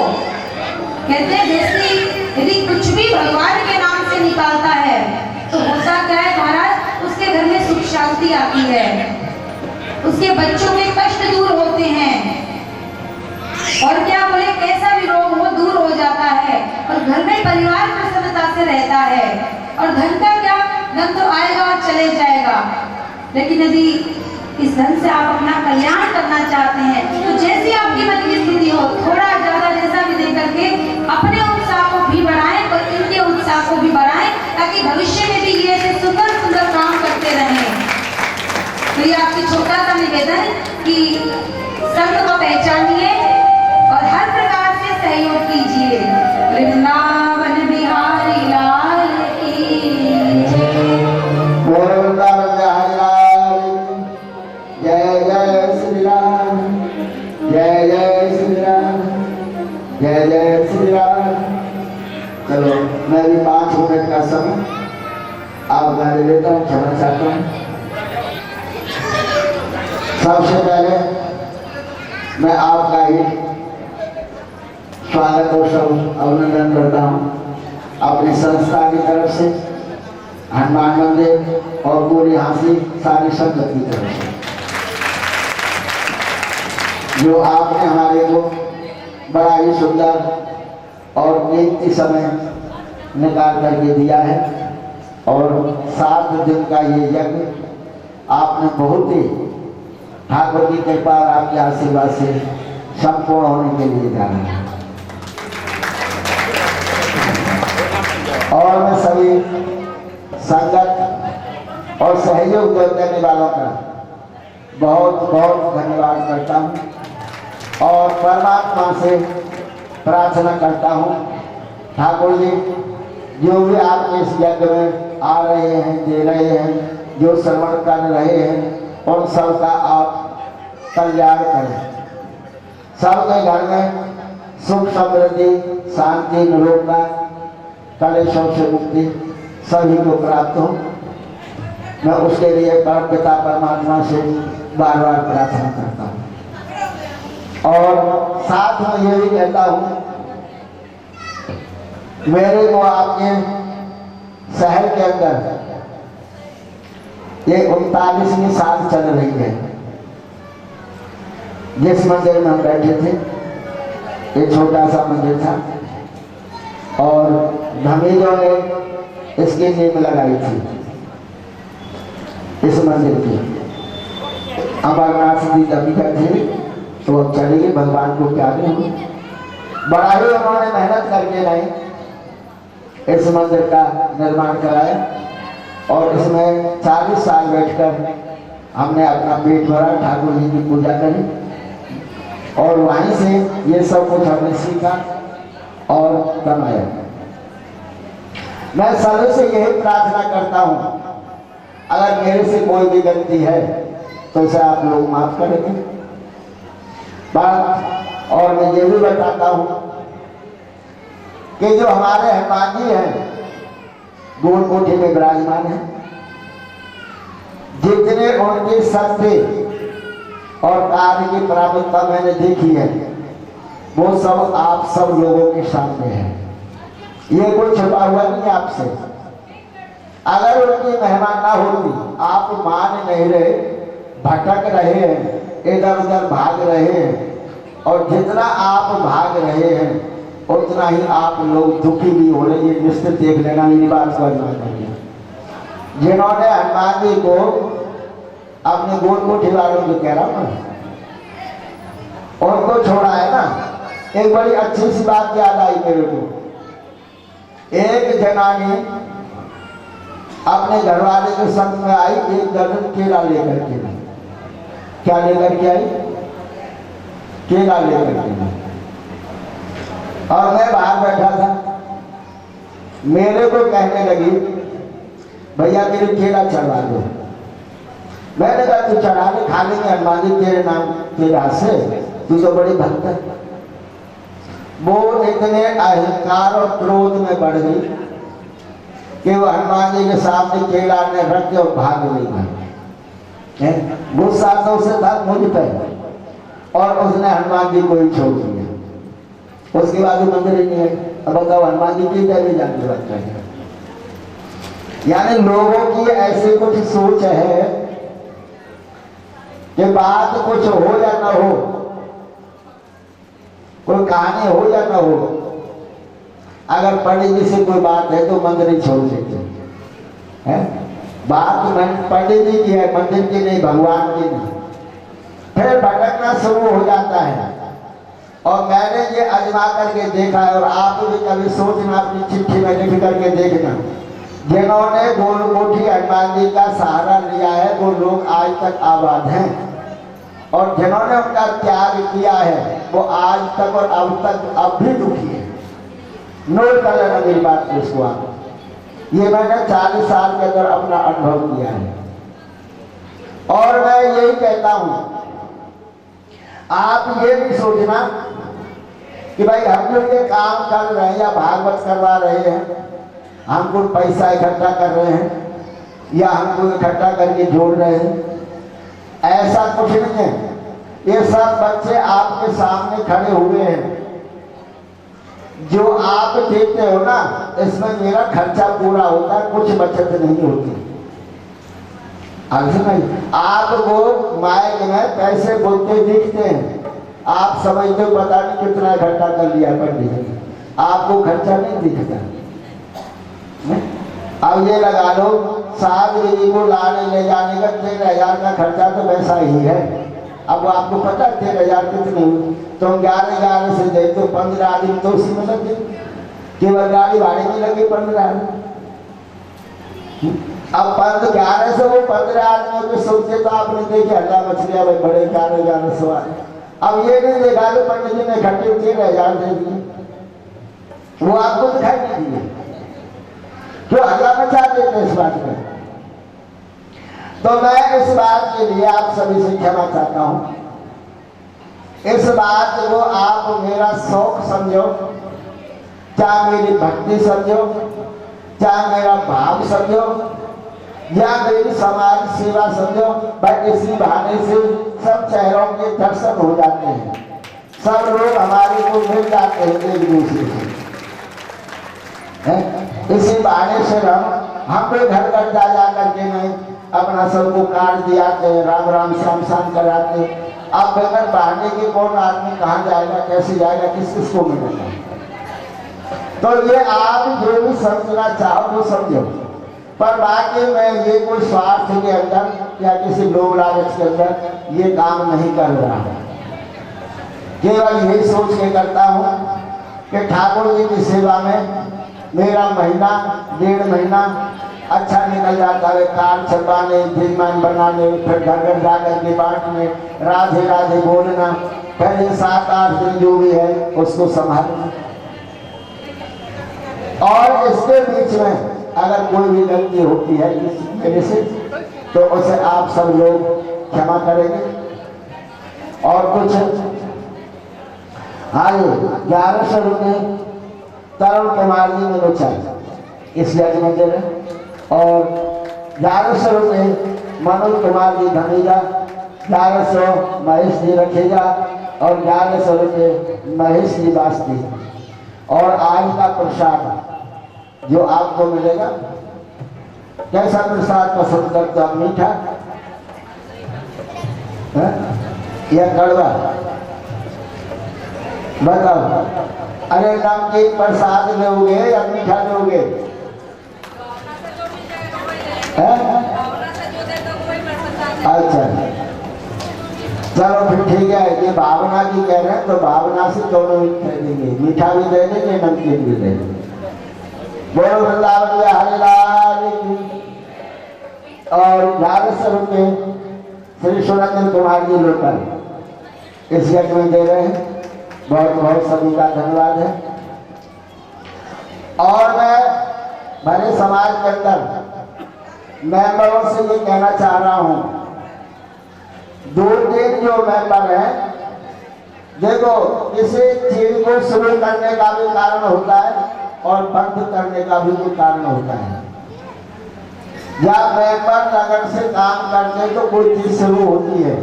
कहते हैं गृहस्थी यदि कुछ भी भगवान के नाम से निकालता है तो होता क्या है महाराज, उसके घर में सुख शांति आती है, उसके बच्चों के कष्ट दूर होते हैं, और क्या बोले कैसा भी रोग हो दूर हो जाता है, और घर में परिवार प्रसन्नता से रहता है। और धन का क्या, धन तो आएगा और चले जाएगा, लेकिन यदि इस धन से आप अपना कल्याण करना चाहते हैं तो जैसी आपकी मन की स्थिति हो, थोड़ा ज्यादा जैसा भी दे करके अपने उत्साह को भी बढ़ाएं और इनके उत्साह को भी बढ़ाएं, ताकि भविष्य में भी ये ऐसे सुंदर सुंदर काम करते रहें। तो ये आपकी छोटा सा निवेदन कि संत को पहचानिए और हर प्रकार से सहयोग कीजिए। वृंदावन बिहारी लाल की जय। वृंदावन बिहारी लाल जय जय श्री राम, जय जय श्री राम, जय जय श्री राम। चलो मैं भी 5 मिनट का समय आप गाड़ी लेता हूँ, क्षमा चाहता हूँ। सबसे पहले मैं आपका ही स्वागत और सब अभिनंदन करता हूँ अपनी संस्था की तरफ से, हनुमान मंदिर और पूरी हांसी सारी संगत की तरफ से, जो आपने हमारे को बड़ा ही सुंदर और कीमती समय निकाल करके दिया है। और 7 दिन का ये यज्ञ आपने बहुत ही ठाकुर की कृपा और आपके आशीर्वाद से संपूर्ण होने के लिए जाना है। और मैं सभी संगत और सहयोग देने वालों का बहुत बहुत धन्यवाद करता हूँ और परमात्मा से प्रार्थना करता हूँ ठाकुर जी जो भी आप इस यज्ञ में आ रहे हैं, दे रहे हैं, जो श्रवण कर रहे हैं, उन सबका आप कल्याण करें। सबके घर में सुख समृद्धि शांति निरोगता कलेशों से मुक्ति सभी को प्राप्त हो। मैं उसके लिए परम पिता परमात्मा से बार बार प्रार्थना करता हूँ और साथ में ये भी कहता हूँ मेरे को आपके शहर के अंदर ये 39वीं साल चल रही है। जिस मंदिर में हम बैठे थे ये छोटा सा मंदिर था और धमीजों ने इसकी नींव लगाई थी इस मंदिर की। अमरनाथ जी दबीका थे तो अब चले गए, भगवान को प्यारे हुए। बड़ा ही उन्होंने मेहनत करके नहीं इस मंदिर का निर्माण कराया और इसमें 40 साल बैठकर हमने अपना पेट भरा, ठाकुर जी की पूजा करी और वहीं से ये सब कुछ हमने सीखा और कमाया। मैं सभी से यही प्रार्थना करता हूँ अगर मेरे से कोई भी गलती है तो उसे आप लोग माफ करेंगे बात। और मैं ये भी बताता हूँ कि जो हमारे हनुमान जी हैं गोल कोठी में विराजमान हैं, जितने उनके सत्य और कार्य की प्रामुख्यता मैंने देखी है वो सब आप सब लोगों के सामने है। ये कोई छुपा हुआ नहीं आपसे। अगर उनकी महिमा ना होती, आप मान नहीं रहे, भटक रहे हैं, इधर उधर भाग रहे हैं और जितना आप भाग रहे हैं उतना ही आप लोग दुखी भी हो रहे हैं। निश्चित देख लेना, मेरी बात को अजमा करिए। जिन्होंने हनुमान जी को अपने गोल कोठी वालों को कह रहा हूँ उनको छोड़ा है ना, एक बड़ी अच्छी सी बात याद आई मेरे को। एक जनानी अपने घरवाले के संग में आई, एक दर्जन केला लेकर के। क्या लेकर के आई? केला लेकर के। और मैं बाहर बैठा था, मेरे को कहने लगी भैया मेरे केला चढ़वा दो। मैंने कहा तू चढ़ा दे, खा लेंगे हनुमान जी तेरे नाम तेरा से, तू तो बड़ी भक्त है। वो इतने अहंकार और क्रोध में बढ़ गई कि वो हनुमान जी के सामने केला ने रख के और भाग गई। गुस्सा तो उसे था मुझ पर और उसने हनुमान जी को ही छोड़ दिया। उसके बाद मंदिर ही नहीं है। अब बताओ हनुमान जी की क्या भी जानते लगता है। यानी लोगों की ऐसी कुछ सोच है कि बात कुछ हो या ना हो, कोई कहानी हो या ना हो, अगर पंडित जी से कोई बात है तो मंदिर ही छोड़ देते हैं। बात पंडित जी की है, मंदिर की नहीं, भगवान की नहीं। फिर भटकना शुरू हो जाता है। और मैंने ये आजमा करके देखा है और आप भी कभी सोचना, अपनी चिट्ठी में लिख करके देखना, जिन्होंने गोल कोठी हनुमान जी का सहारा लिया है वो लोग आज तक आबाद हैं और जिन्होंने उनका त्याग किया है वो आज तक और अब भी दुखी है। नोट कर लेना मेरी बात को, इसको आप। ये मैंने 40 साल के अंदर अपना अनुभव किया है और मैं यही कहता हूं आप ये भी सोचना कि भाई हम लोग ये काम कर रहे हैं या भागवत करवा रहे हैं, हम कुछ पैसा इकट्ठा कर रहे हैं या हमको इकट्ठा करके जोड़ रहे हैं, ऐसा कुछ नहीं है। ये सब बच्चे आपके सामने खड़े हुए हैं, जो आप देते हो ना इसमें मेरा खर्चा पूरा होता है, कुछ बचत नहीं होती। आपको माइक में पैसे बोलते दिखते हैं, आप समझते हो पता नहीं कितना इकट्ठा कर लिया पंडित जी, आपको खर्चा नहीं दिखता। अब ये लगा लो साहब जी को लाने ले जाने का 13,000 का खर्चा तो वैसा ही है। अब आपको पता 13,000 कितने हुए, तो 11,000 से दे तो 15 दिन तो उसी में लग गए, केवल गाड़ी भाड़े में लगे 15। अब 1100 वो 15 आदमियों के सोचते तो आपने देखे हल्ला मछलियां भाई बड़े 11 सवाल। अब ये नहीं देखा कि पंडित जी ने इकट्ठे 3,000 दे दिए, वो आपको दिखाई नहीं दिए, क्यों हल्ला मचा देते इस बात में। तो मैं इस बात के लिए आप सभी से क्षमा चाहता हूं। इस बात को आप मेरा शौक समझो, चाहे मेरी भक्ति समझो, चाहे मेरा भाव समझो, या मेरी समाज सेवा समझो, पर इसी बहाने से सब चेहरों के दर्शन हो जाते हैं, सब लोग हमारे को मिल जाते हैं एक दूसरे से। इसी बहाने से हम भी घर घर जा करके नहीं अपना सबको कार्ड दियाते, राम राम श्याम श्याम कराते। अब बगैर बहाने के कौन आदमी कहाँ जाएगा, कैसे जाएगा, किस किस को मिलेगा। तो ये आप जो भी समझना चाहो वो समझो, पर बाकी मैं ये कोई स्वार्थ के अंदर या किसी लोभ लालच के अंदर ये काम नहीं कर रहा हूँ। केवल यही सोच के करता हूँ कि ठाकुर जी की सेवा में मेरा महीना 1.5 महीना अच्छा निकल जाता है, कार चलवाने, जजमान बनाने, फिर घर घर जाकर के बांटने, राधे राधे बोलना, फिर 7-8 दिन जो भी है उसको संभालना। और इसके बीच में अगर कोई भी गलती होती है किसी मेरे से, तो उसे आप सब लोग क्षमा करेंगे। और कुछ आज 1100 रुपये तरुण कुमार जी ने बचाए इसलिए मैं दे रहे, और 1100 रुपये मनोज कुमार जी धमीजा, 1100 महेश जी रखेगा, और 1100 रुपये महेश जी वास्ती। और आज का प्रसाद जो आपको मिलेगा, कैसा प्रसाद पसंद करते हो, मीठा या कड़वा, बताओ। अरे नमकीन प्रसाद लोगे या मीठा लोगे? अच्छा चलो फिर ठीक है, ये भावना की कह रहे हैं तो भावना से दोनों ही दे देंगे, मीठा भी दे देंगे, नमकीन भी दे देंगे। बोलो वृंदावन में हरे लाल की। और 1100 रुपये श्री सुरेंद्र कुमार जी लोकल इस यज्ञ में दे रहे हैं, बहुत बहुत सभी का धन्यवाद है। और मैं भरे समाज के अंदर मेंबरों से ये कहना चाह रहा हूं, 2-3 जो मेंबर हैं, देखो किसी चीज को शुरू करने का भी कारण होता है और बंद करने का भी कोई कारण होता है। या मेंबर लगन से काम करते तो कोई चीज शुरू होती है,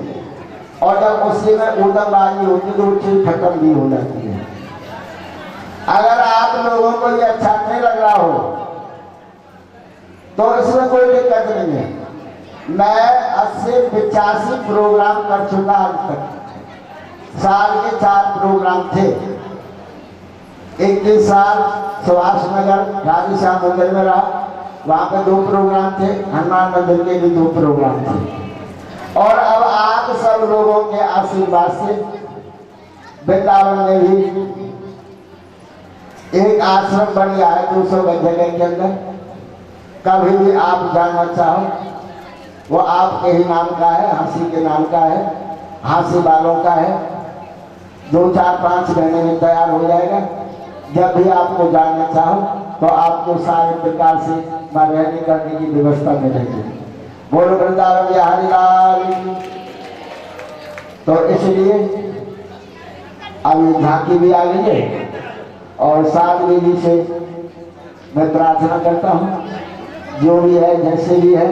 और जब उसी में उदमबाजी होती तो वो चीज खत्म भी हो जाती है। अगर आप लोगों को ये अच्छा नहीं लग रहा हो तो इसमें कोई दिक्कत नहीं है। मैं 80-85 प्रोग्राम कर चुका आज तक, साल के 4 प्रोग्राम थे। 21 साल सुभाष नगर राधे श्याम मंदिर में रहा, वहाँ पे 2 प्रोग्राम थे, हनुमान मंदिर के भी 2 प्रोग्राम थे। और अब आप सब लोगों के आशीर्वाद से वृंदावन में भी एक आश्रम बन गया है 200 जगह के अंदर। कभी भी आप जानना चाहो वो आपके ही नाम का है, हाँसी के नाम का है, हाँसी वालों का है। 2-4-5 महीने में तैयार हो जाएगा। जब भी आपको जानना चाहो तो आपको सारे प्रकार से रहने करने की व्यवस्था मिलेगी। बोलो वृंदावन बिहारी लाल। तो इसलिए अब झांकी भी आ गई है, और साधवी जी से मैं प्रार्थना करता हूँ, जो भी है जैसे भी है